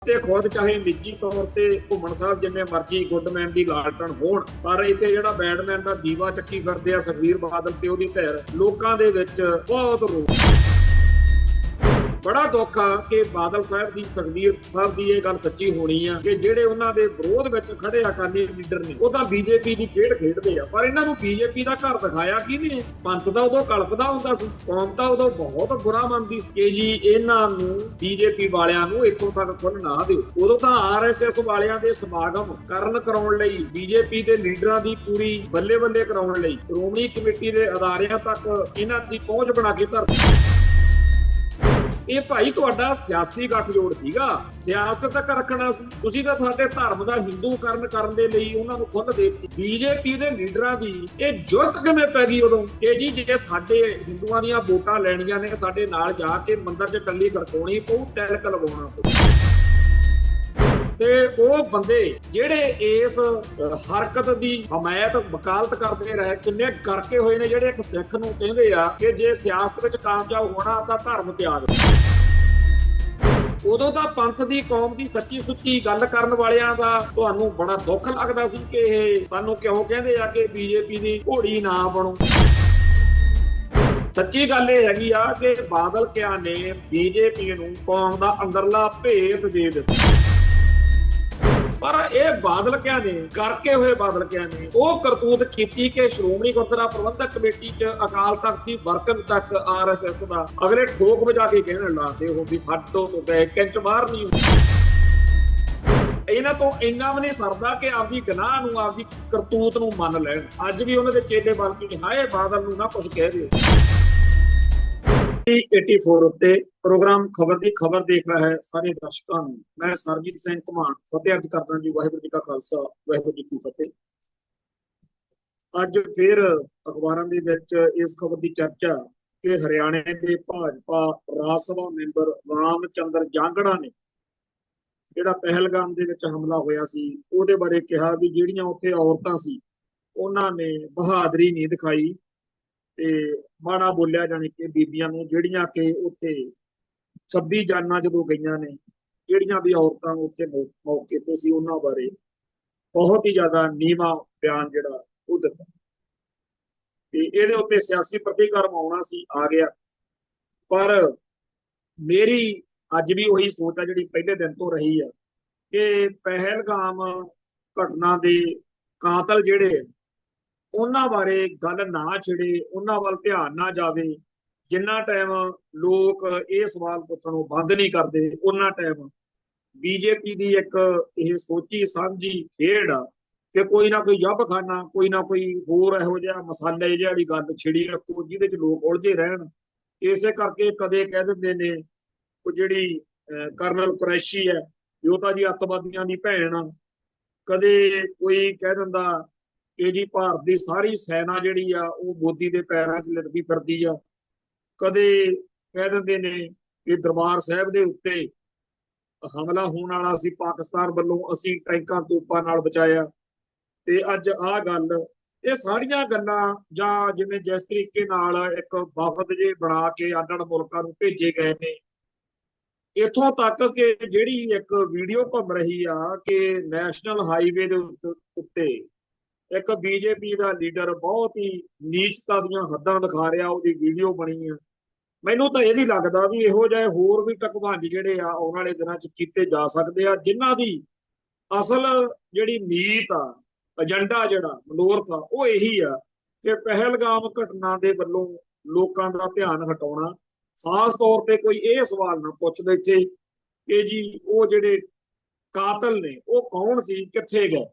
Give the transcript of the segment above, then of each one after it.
ਤੇ ਖੁਦ ਚਾਹੇ ਨਿੱਜੀ ਤੌਰ ਤੇ ਘੁੰਮਣ ਸਾਹਿਬ ਜਿੰਨੇ ਮਰਜ਼ੀ ਗੁੱਡਮੈਨ ਦੀ ਲਾਲਟਨ ਹੋਣ, ਪਰ ਇੱਥੇ ਜਿਹੜਾ ਬੈਡਮੈਨ ਦਾ ਦੀਵਾ ਚੱਕੀ ਫਿਰਦੇ ਆ ਸੁਖਬੀਰ ਬਾਦਲ ਤੇ ਉਹਦੀ ਧਿਰ, ਲੋਕਾਂ ਦੇ ਵਿੱਚ ਬਹੁਤ ਰੋਸ। ਬੜਾ ਦੁੱਖ ਆ ਕਿ ਬਾਦਲ ਸਾਹਿਬ ਦੀ ਸੁਖਬੀਰ ਸਾਹਿਬ ਦੀ ਇਹ ਗੱਲ ਸੱਚੀ ਹੋਣੀ ਆ ਕਿ ਜਿਹੜੇ ਉਹਨਾਂ ਦੇ ਵਿਰੋਧ ਵਿੱਚ ਖੜੇ ਅਕਾਲੀ ਲੀਡਰ ਨੇ ਉਹ ਤਾਂ ਬੀਜੇਪੀ ਦੀ ਖੇਡ ਖੇਡਦੇ ਆ, ਪਰ ਇਹਨਾਂ ਨੂੰ ਬੀਜੇਪੀ ਦਾ ਘਰ ਦਿਖਾਇਆ ਕਿਹਨੇ? ਪੰਥ ਦਾ ਉਦੋਂ ਕਲਪਦਾ ਹੁੰਦਾ ਸੀ, ਕੌਮ ਤਾਂ ਉਦੋਂ ਬਹੁਤ ਬੁਰਾ ਮੰਨਦੀ ਸੀ ਕਿ ਜੀ ਇਹਨਾਂ ਨੂੰ ਬੀਜੇਪੀ ਵਾਲਿਆਂ ਨੂੰ ਇੱਥੋਂ ਤੱਕ ਖੁੱਲ੍ਹ ਨਾ ਦਿਓ। ਉਦੋਂ ਤਾਂ ਆਰਐਸਐਸ ਵਾਲਿਆਂ ਦੇ ਸਮਾਗਮ ਕਰਾਉਣ ਲਈ, ਬੀਜੇਪੀ ਦੇ ਲੀਡਰਾਂ ਦੀ ਪੂਰੀ ਬੱਲੇ ਬੱਲੇ ਕਰਾਉਣ ਲਈ ਸ਼੍ਰੋਮਣੀ ਕਮੇਟੀ ਦੇ ਅਦਾਰਿਆਂ ਤੱਕ ਇਹਨਾਂ ਦੀ ਪਹੁੰਚ ਬਣਾ ਕੇ ਧਰਤੀ। ਇਹ ਭਾਈ ਤੁਹਾਡਾ ਸਿਆਸੀ ਗੱਠਜੋੜ ਸੀਗਾ, ਸਿਆਸਤ ਤੱਕ ਰੱਖਣਾ ਸੀ ਤੁਸੀਂ ਤਾਂ ਸਾਡੇ ਧਰਮ ਦਾ ਹਿੰਦੂਕਰਨ ਕਰਨ ਦੇ ਲਈ ਉਹਨਾਂ ਨੂੰ ਖੁੱਲ੍ਹ ਦੇ ਦਿੱਤੀ। ਬੀਜੇਪੀ ਦੇ ਲੀਡਰਾਂ ਦੀ ਇਹ ਜੁਰਤ ਕਿਵੇਂ ਪੈ ਗਈ ਉਦੋਂ ਕਿ ਜੀ ਜੇ ਸਾਡੇ ਹਿੰਦੂਆਂ ਦੀਆਂ ਵੋਟਾਂ ਲੈਣੀਆਂ ਨੇ ਸਾਡੇ ਨਾਲ ਜਾ ਕੇ ਮੰਦਿਰ 'ਚ ਟੱਲੀ ਖੜਕਾਉਣੀ ਪਊ, ਤਿਲਕ ਲਵਾਉਣਾ ਪਊ। ਤੇ ਉਹ ਬੰਦੇ ਜਿਹੜੇ ਇਸ ਹਰਕਤ ਦੀ ਹਮਾਇਤ ਵਕਾਲਤ ਕਰਦੇ ਰਹੇ ਕਿੰਨੇ ਕਰਕੇ ਹੋਏ ਨੇ, ਜਿਹੜੇ ਇੱਕ ਸਿੱਖ ਨੂੰ ਕਹਿੰਦੇ ਆ ਕਿ ਜੇ ਸਿਆਸਤ ਵਿੱਚ ਕਾਮਯਾਬ ਹੋਣਾ ਤਾਂ ਧਰਮ ਤਿਆਗ। ਉਦੋਂ ਤਾਂ ਪੰਥ ਦੀ ਕੌਮ ਦੀ ਸੱਚੀ ਸੁੱਚੀ ਗੱਲ ਕਰਨ ਵਾਲਿਆਂ ਦਾ ਤੁਹਾਨੂੰ ਬੜਾ ਦੁੱਖ ਲੱਗਦਾ ਸੀ ਕਿ ਇਹ ਸਾਨੂੰ ਕਿਉਂ ਕਹਿੰਦੇ ਆ ਕਿ ਬੀਜੇਪੀ ਦੀ ਘੋੜੀ ਨਾ ਬਣੋ। ਸੱਚੀ ਗੱਲ ਇਹ ਹੈਗੀ ਆ ਕਿ ਬਾਦਲ ਕਿਆ ਨੇ ਬੀਜੇਪੀ ਨੂੰ ਕੌਮ ਦਾ ਅੰਦਰਲਾ ਭੇਤ ਦੇ ਦਿੱਤਾ, ਪਰ ਇਹ ਬਾਦਲ ਕਿਆ ਨੇ ਕਰਕੇ ਹੋਏ ਬਾਦਲ ਕਿਆ ਨੇ ਉਹ ਕਰਤੂਤ ਕੀਤੀ ਕਿ ਸ਼੍ਰੋਮਣੀ ਗੁਰਦੁਆਰਾ ਪ੍ਰਬੰਧਕ ਕਮੇਟੀ 'ਚ ਅਕਾਲ ਤਖਤ ਦੀ ਵਰਕਰ ਤੱਕ ਆਰਐਸਐਸ ਦਾ ਅਗਲੇ ਠੋਕ ਵਜਾ ਕੇ ਕਹਿਣ ਲਾਤੇ ਉਹ ਵੀ ਸਾਡੋਂ ਤੋਂ ਗਏ ਕਿੰਚ ਬਾਹਰ ਨਹੀਂ। ਇਹਨਾਂ ਤੋਂ ਇੰਨਾ ਵੀ ਨਹੀਂ ਸਰਦਾ ਕਿ ਆਪਦੀ ਗੁਨਾਹ ਨੂੰ, ਆਪਦੀ ਕਰਤੂਤ ਨੂੰ ਮੰਨ ਲੈਣ। ਅੱਜ ਵੀ ਉਹਨਾਂ ਦੇ ਚੇਲੇ ਬਲਕਿ ਹਾਏ ਬਾਦਲ ਨੂੰ ਨਾ ਕੁਝ ਕਹਿ ਦਿਓ। 84 ਉੱਤੇ ਪ੍ਰੋਗਰਾਮ ਖਬਰ ਦੀ ਖਬਰ ਦੇਖ ਰਿਹਾ ਹੈ ਸਾਰੇ ਦਰਸ਼ਕਾਂ ਨੂੰ ਮੈਂ ਸਰਜੀਤ ਸਿੰਘ ਘਮਾਣ ਫਤਿਹ ਅਰਜ਼ ਕਰਦਾ ਜੀ। ਵਾਹਿਗੁਰੂ ਜੀ ਕਾ ਖਾਲਸਾ, ਵਾਹਿਗੁਰੂ ਜੀ ਕੀ ਫਤਿਹ। ਅੱਜ ਫਿਰ ਅਖਬਾਰਾਂ ਦੇ ਵਿੱਚ ਇਸ ਖਬਰ ਦੀ ਚਰਚਾ ਕਿ ਹਰਿਆਣੇ ਦੇ ਭਾਜਪਾ ਰਾਜ ਸਭਾ ਮੈਂਬਰ ਰਾਮ ਚੰਦਰ ਜਾਂਗੜਾ ਨੇ ਜਿਹੜਾ ਪਹਿਲਗਾਮ ਦੇ ਵਿੱਚ ਹਮਲਾ ਹੋਇਆ ਸੀ ਉਹਦੇ ਬਾਰੇ ਕਿਹਾ ਵੀ ਜਿਹੜੀਆਂ ਉੱਥੇ ਔਰਤਾਂ ਸੀ ਉਹਨਾਂ ਨੇ ਬਹਾਦਰੀ ਨਹੀਂ ਦਿਖਾਈ ਤੇ ਮਾੜਾ ਬੋਲਿਆ, ਜਾਣੀ ਕਿ ਬੀਬੀਆਂ ਨੂੰ ਜਿਹੜੀਆਂ ਕਿ ਉੱਥੇ 26 ਜਾਨਾਂ ਜਦੋਂ ਗਈਆਂ ਨੇ, ਜਿਹੜੀਆਂ ਵੀ ਔਰਤਾਂ ਉੱਥੇ ਮੌਕੇ ਤੇ ਸੀ ਉਹਨਾਂ ਬਾਰੇ ਬਹੁਤ ਹੀ ਜ਼ਿਆਦਾ ਨੀਵਾਂ ਬਿਆਨ ਜਿਹੜਾ ਉਹ ਦਿੱਤਾ ਤੇ ਇਹਦੇ ਉੱਤੇ ਸਿਆਸੀ ਪ੍ਰਤੀਕਰਮ ਆਉਣਾ ਸੀ, ਆ ਗਿਆ। ਪਰ ਮੇਰੀ ਅੱਜ ਵੀ ਉਹੀ ਸੋਚ ਆ ਜਿਹੜੀ ਪਹਿਲੇ ਦਿਨ ਤੋਂ ਰਹੀ ਆ ਕਿ ਪਹਿਲਗਾਮ ਘਟਨਾ ਦੇ ਕਾਤਲ ਜਿਹੜੇ ਉਹਨਾਂ ਬਾਰੇ ਗੱਲ ਨਾ ਛਿੜੇ, ਉਹਨਾਂ ਵੱਲ ਧਿਆਨ ਨਾ ਜਾਵੇ। ਜਿੰਨਾ ਟਾਈਮ ਲੋਕ ਇਹ ਸਵਾਲ ਪੁੱਛਣੋਂ ਬੰਦ ਨਹੀਂ ਕਰਦੇ ਉਹਨਾਂ ਟਾਈਮ ਬੀਜੇਪੀ ਦੀ ਇੱਕ ਇਹ ਸੋਚੀ ਸਮਝੀ ਖੇਡ ਆ ਕਿ ਕੋਈ ਨਾ ਕੋਈ ਜੱਬਖਾਨਾ, ਕੋਈ ਨਾ ਕੋਈ ਹੋਰ ਇਹੋ ਜਿਹਾ ਮਸਾਲੇ ਜਿਹੜੀ ਗੱਲ ਛਿੜੀ ਰੱਖੋ ਜਿਹਦੇ 'ਚ ਲੋਕ ਉਲਝੇ ਰਹਿਣ। ਇਸੇ ਕਰਕੇ ਕਦੇ ਕਹਿ ਦਿੰਦੇ ਨੇ ਉਹ ਜਿਹੜੀ ਕਰਨਲ ਕੁਰੈਸ਼ੀ ਹੈ ਉਹ ਤਾਂ ਜੀ ਅੱਤਵਾਦੀਆਂ ਦੀ ਭੈਣ ਆ, ਕਦੇ ਕੋਈ ਕਹਿ ਦਿੰਦਾ ਕਿ ਜੀ ਭਾਰਤ ਦੀ ਸਾਰੀ ਸੈਨਾ ਜਿਹੜੀ ਆ ਉਹ ਮੋਦੀ ਦੇ ਪੈਰਾਂ 'ਚ ਲਟਕੀ ਫਿਰਦੀ ਆ, ਕਦੇ ਕਹਿ ਦਿੰਦੇ ਨੇ ਕਿ ਦਰਬਾਰ ਸਾਹਿਬ ਦੇ ਉੱਤੇ ਹਮਲਾ ਹੋਣ ਵਾਲਾ ਸੀ ਪਾਕਿਸਤਾਨ ਵੱਲੋਂ, ਅਸੀਂ ਟੈਂਕਾਂ ਤੋਪਾਂ ਨਾਲ ਬਚਾਇਆ। ਤੇ ਅੱਜ ਆਹ ਗੱਲ, ਇਹ ਸਾਰੀਆਂ ਗੱਲਾਂ ਜਾਂ ਜਿਵੇਂ ਜਿਸ ਤਰੀਕੇ ਨਾਲ ਇੱਕ ਵਫਦ ਜੇ ਬਣਾ ਕੇ ਅੱਡ-ਅੱਡ ਮੁਲਕਾਂ ਨੂੰ ਭੇਜੇ ਗਏ ਨੇ, ਇੱਥੋਂ ਤੱਕ ਕਿ ਜਿਹੜੀ ਇੱਕ ਵੀਡੀਓ ਘੁੰਮ ਰਹੀ ਆ ਕਿ ਨੈਸ਼ਨਲ ਹਾਈਵੇ ਦੇ ਉੱਤੇ ਇੱਕ ਬੀਜੇਪੀ ਦਾ ਲੀਡਰ ਬਹੁਤ ਹੀ ਨੀਚਤਾ ਦੀਆਂ ਹੱਦਾਂ ਦਿਖਾ ਰਿਹਾ, ਉਹਦੀ ਵੀਡੀਓ ਬਣੀ ਆ। ਮੈਨੂੰ ਤਾਂ ਇਹ ਨਹੀਂ ਲੱਗਦਾ ਵੀ ਇਹੋ ਜਿਹੇ ਹੋਰ ਵੀ ਟਕਵਾਂਜ ਜਿਹੜੇ ਆ ਆਉਣ ਵਾਲੇ ਦਿਨਾਂ 'ਚ ਕੀਤੇ ਜਾ ਸਕਦੇ ਆ, ਜਿਨ੍ਹਾਂ ਦੀ ਅਸਲ ਜਿਹੜੀ ਨੀਤ ਆ, ਏਜੰਡਾ ਜਿਹੜਾ ਮਨੋਰਥ ਆ ਉਹ ਇਹੀ ਆ ਕਿ ਪਹਿਲਗਾਮ ਘਟਨਾ ਦੇ ਵੱਲੋਂ ਲੋਕਾਂ ਦਾ ਧਿਆਨ ਹਟਾਉਣਾ। ਖਾਸ ਤੌਰ ਤੇ ਕੋਈ ਇਹ ਸਵਾਲ ਨਾ ਪੁੱਛ ਬੈਠੇ ਕਿ ਜੀ ਉਹ ਜਿਹੜੇ ਕਾਤਲ ਨੇ ਉਹ ਕੌਣ ਸੀ, ਕਿੱਥੇ ਗਏ।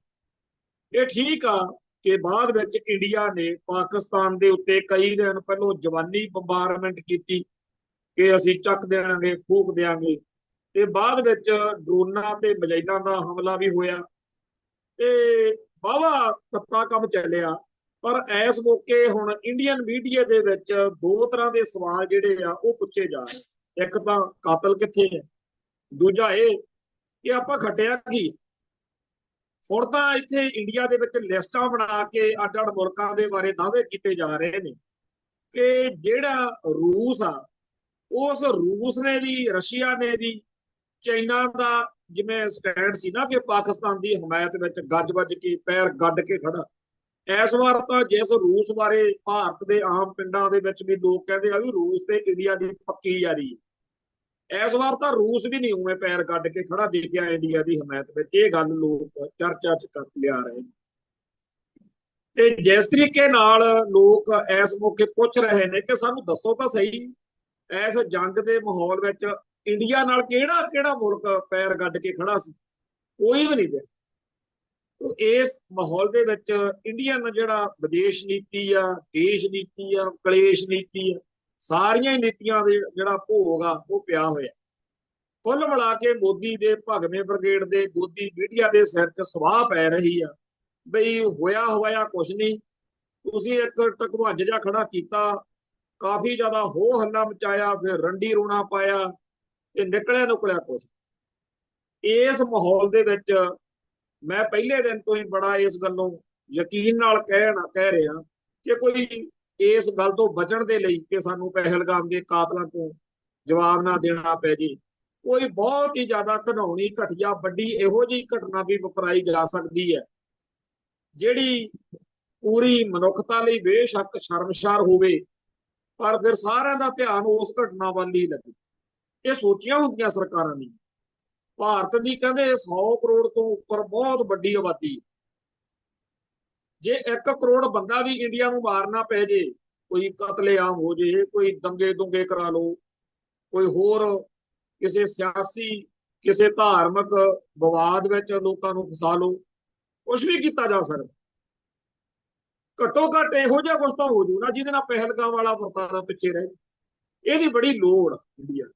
ਇਹ ਠੀਕ ਆ ਕਿ ਬਾਅਦ ਵਿੱਚ ਇੰਡੀਆ ਨੇ ਪਾਕਿਸਤਾਨ ਦੇ ਉੱਤੇ ਕਈ ਦਿਨ ਪਹਿਲਾਂ ਜਵਾਨੀ ਬੰਬਾਰਮੈਂਟ ਕੀਤੀ ਕਿ ਅਸੀਂ ਚੱਕ ਦੇਵਾਂਗੇ, ਫੂਕ ਦੇਵਾਂਗੇ, ਤੇ ਬਾਅਦ ਵਿੱਚ ਡਰੋਨਾਂ ਤੇ ਮਿਜ਼ਾਈਲਾਂ ਦਾ ਹਮਲਾ ਵੀ ਹੋਇਆ ਤੇ ਵਾਹਵਾ ਤੱਤਾ ਕੰਮ ਚੱਲਿਆ। ਪਰ ਇਸ ਮੌਕੇ ਹੁਣ ਇੰਡੀਅਨ ਮੀਡੀਆ ਦੇ ਵਿੱਚ ਦੋ ਤਰ੍ਹਾਂ ਦੇ ਸਵਾਲ ਜਿਹੜੇ ਆ ਉਹ ਪੁੱਛੇ ਜਾ ਰਹੇ। ਇੱਕ ਤਾਂ ਕਾਤਲ ਕਿੱਥੇ ਹੈ, ਦੂਜਾ ਇਹ ਕਿ ਆਪਾਂ ਖੱਟਿਆ ਕੀ। ਹੁਣ ਤਾਂ ਇੱਥੇ ਇੰਡੀਆ ਦੇ ਵਿੱਚ ਲਿਸਟਾਂ ਬਣਾ ਕੇ ਅੱਡ-ਅੱਡ ਮੁਲਕਾਂ ਦੇ ਬਾਰੇ ਦਾਅਵੇ ਕੀਤੇ ਜਾ ਰਹੇ ਨੇ ਕਿ ਜਿਹੜਾ ਰੂਸ ਆ, ਉਸ ਰੂਸ ਨੇ ਵੀ, ਰਸ਼ੀਆ ਨੇ ਵੀ ਚਾਈਨਾ ਦਾ ਜਿਵੇਂ ਸਟੈਂਡ ਸੀ ਨਾ ਕਿ ਪਾਕਿਸਤਾਨ ਦੀ ਹਮਾਇਤ ਵਿੱਚ ਗੱਜ ਵੱਜ ਕੇ ਪੈਰ ਗੱਡ ਕੇ ਖੜਾ। ਇਸ ਵਾਰ ਤਾਂ ਜਿਸ ਰੂਸ ਬਾਰੇ ਭਾਰਤ ਦੇ ਆਮ ਪਿੰਡਾਂ ਦੇ ਵਿੱਚ ਵੀ ਲੋਕ ਕਹਿੰਦੇ ਆ ਵੀ ਰੂਸ ਤੇ ਇੰਡੀਆ ਦੀ ਪੱਕੀ ਯਾਰੀ ਹੈ, ਇਸ ਵਾਰ ਤਾਂ ਰੂਸ ਵੀ ਨਹੀਂ ਉਵੇਂ ਪੈਰ ਗੱਡ ਕੇ ਖੜਾ ਦੇਖਿਆ ਇੰਡੀਆ ਦੀ ਹਮਾਇਤ ਵਿੱਚ। ਇਹ ਗੱਲ ਲੋਕ ਚਰਚਾ ਚ ਕਰ ਲਿਆ ਰਹੇ ਨੇ। ਤੇ ਜਿਸ ਤਰੀਕੇ ਨਾਲ ਲੋਕ ਇਸ ਮੌਕੇ ਪੁੱਛ ਰਹੇ ਨੇ ਕਿ ਸਾਨੂੰ ਦੱਸੋ ਤਾਂ ਸਹੀ, ਇਸ ਜੰਗ ਦੇ ਮਾਹੌਲ ਵਿੱਚ ਇੰਡੀਆ ਨਾਲ ਕਿਹੜਾ ਕਿਹੜਾ ਮੁਲਕ ਪੈਰ ਗੱਡ ਕੇ ਖੜਾ ਸੀ? ਕੋਈ ਵੀ ਨਹੀਂ। ਇਸ ਮਾਹੌਲ ਦੇ ਵਿੱਚ ਇੰਡੀਅਨ ਜਿਹੜਾ ਵਿਦੇਸ਼ ਨੀਤੀ ਆ, ਦੇਸ਼ ਨੀਤੀ ਆ, ਕਲੇਸ਼ ਨੀਤੀ ਆ, ਸਾਰੀਆਂ ਹੀ ਨੀਤੀਆਂ ਦੇ ਜਿਹੜਾ ਭੋਗ ਆ ਉਹ ਪਿਆ ਹੋਇਆ। ਕੁੱਲ ਮਿਲਾ ਕੇ ਮੋਦੀ ਦੇ ਭਗਵੇਂ ਬ੍ਰਿਗੇਡ ਦੇ ਗੋਦੀ ਮੀਡੀਆ ਦੇ ਸਿਰ 'ਚ ਸਵਾਹ ਪੈ ਰਹੀ ਆ ਬਈ ਹੋਇਆ ਹੋਇਆ ਕੁਛ ਨਹੀਂ। ਤੁਸੀਂ ਇੱਕ ਟਕਵੰਜ ਜਿਹਾ ਖੜਾ ਕੀਤਾ, ਕਾਫੀ ਜ਼ਿਆਦਾ ਹੋ ਹੱਲਾ ਮਚਾਇਆ, ਫਿਰ ਰੰਡੀ ਰੋਣਾ ਪਾਇਆ ਤੇ ਨਿਕਲਿਆ ਨੁਕਲਿਆ ਕੁਛ। ਇਸ ਮਾਹੌਲ ਦੇ ਵਿੱਚ ਮੈਂ ਪਹਿਲੇ ਦਿਨ ਤੋਂ ਹੀ ਬੜਾ ਇਸ ਗੱਲੋਂ ਯਕੀਨ ਨਾਲ ਕਹਿ ਰਿਹਾ ਕਿ ਕੋਈ ਇਸ ਗੱਲ ਤੋਂ ਬਚਣ ਦੇ ਲਈ ਕਿ ਸਾਨੂੰ ਪਹਿਲਗਾਮ ਦੇ ਕਾਤਲਾਂ ਤੋਂ ਜਵਾਬ ਨਾ ਦੇਣਾ ਪੈ ਜੇ, ਕੋਈ ਬਹੁਤ ਹੀ ਜ਼ਿਆਦਾ ਘਿਨਾਉਣੀ ਘਟੀਆ ਵੱਡੀ ਇਹੋ ਜਿਹੀ ਘਟਨਾ ਵੀ ਵਾਪਰਾਈ ਜਾ ਸਕਦੀ ਹੈ ਜਿਹੜੀ ਪੂਰੀ ਮਨੁੱਖਤਾ ਲਈ ਬੇਸ਼ੱਕ ਸ਼ਰਮਸ਼ਾਰ ਹੋਵੇ, ਪਰ ਫਿਰ ਸਾਰਿਆਂ ਦਾ ਧਿਆਨ ਉਸ ਘਟਨਾ ਵੱਲ ਹੀ ਲੱਗੇ। ਇਹ ਸੋਚੀਆਂ ਹੁੰਦੀਆਂ ਸਰਕਾਰਾਂ ਨੇ। ਭਾਰਤ ਦੀ ਕਹਿੰਦੇ 100 ਕਰੋੜ ਤੋਂ ਉੱਪਰ ਬਹੁਤ ਵੱਡੀ ਆਬਾਦੀ। ਜੇ 1 ਕਰੋੜ ਬੰਦਾ ਵੀ ਇੰਡੀਆ ਨੂੰ ਮਾਰਨਾ ਪੈ ਜੇ, ਕੋਈ ਕਤਲੇਆਮ ਹੋ ਜੇ, ਕੋਈ ਦੰਗੇ ਦੁੰਗੇ ਕਰਾ ਲਓ, ਕੋਈ ਹੋਰ ਕਿਸੇ ਸਿਆਸੀ ਕਿਸੇ ਧਾਰਮਿਕ ਵਿਵਾਦ ਵਿੱਚ ਲੋਕਾਂ ਨੂੰ ਫਸਾ ਲਓ, ਕੁਛ ਵੀ ਕੀਤਾ ਜਾ ਸਕਦਾ। ਘੱਟੋ ਘੱਟ ਇਹੋ ਜਿਹਾ ਕੁਛ ਤਾਂ ਹੋ ਜੂ ਨਾ ਜਿਹਦੇ ਨਾਲ ਪਹਿਲਗਾਮ ਵਾਲਾ ਵਰਤਾਰਾ ਪਿੱਛੇ ਰਹੇ। ਇਹਦੀ ਬੜੀ ਲੋੜ ਇੰਡੀਆ।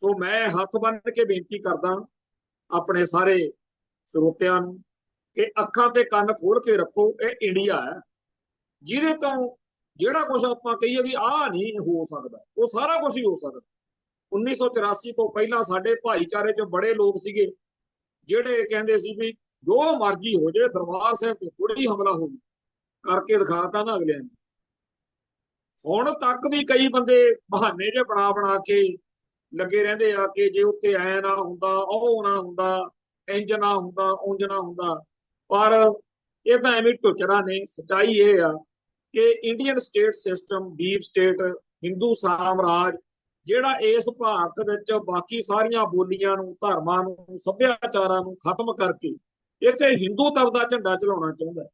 ਸੋ ਮੈਂ ਹੱਥ ਬੰਨ੍ਹ ਕੇ ਬੇਨਤੀ ਕਰਦਾ ਆਪਣੇ ਸਾਰੇ ਸਰੋਤਿਆਂ ਨੂੰ ਕਿ ਅੱਖਾਂ ਤੇ ਕੰਨ ਖੋਲ ਕੇ ਰੱਖੋ। ਇਹ ਇੰਡੀਆ ਹੈ ਜਿਹਦੇ ਤੋਂ ਜਿਹੜਾ ਕੁਝ ਆਪਾਂ ਕਹੀਏ ਵੀ ਆਹ ਨਹੀਂ ਹੋ ਸਕਦਾ, ਉਹ ਸਾਰਾ ਕੁਝ ਹੀ ਹੋ ਸਕਦਾ। 1984 ਤੋਂ ਪਹਿਲਾਂ ਸਾਡੇ ਭਾਈਚਾਰੇ 'ਚ ਬੜੇ ਲੋਕ ਸੀਗੇ ਜਿਹੜੇ ਕਹਿੰਦੇ ਸੀ ਵੀ ਜੋ ਮਰਜ਼ੀ ਹੋ ਜਾਏ, ਦਰਬਾਰ ਸਾਹਿਬ ਤੇ ਕੋਈ ਹਮਲਾ ਹੋਵੇ, ਕਰਕੇ ਦਿਖਾਤਾ ਨਾ ਅਗਲਿਆਂ ਨੇ। ਹੁਣ ਤੱਕ ਵੀ ਕਈ ਬੰਦੇ ਬਹਾਨੇ ਜੇ ਬਣਾ ਕੇ ਲੱਗੇ ਰਹਿੰਦੇ ਆ ਕਿ ਜੇ ਉੱਥੇ ਐ ਨਾ ਹੁੰਦਾ, ਉਹ ਨਾ ਹੁੰਦਾ, ਇੰਜ ਨਾ ਹੁੰਦਾ, ਉਂਝ ਨਾ ਹੁੰਦਾ। ਪਰ ਇਹ ਤਾਂ ਐਵੇਂ ਟੁੱਚੜਾ ਨੇ। ਸੱਚਾਈ ਇਹ ਆ ਕਿ Indian state system, deep state, Hindu ਸਾਮਰਾਜ ਜਿਹੜਾ ਇਸ ਭਾਰਤ ਵਿੱਚ ਬਾਕੀ ਸਾਰੀਆਂ ਬੋਲੀਆਂ ਨੂੰ, ਧਰਮਾਂ ਨੂੰ, ਸੱਭਿਆਚਾਰਾਂ ਨੂੰ ਖਤਮ ਕਰਕੇ ਇੱਥੇ ਹਿੰਦੂਤਵ ਦਾ ਝੰਡਾ ਚਲਾਉਣਾ ਚਾਹੁੰਦਾ,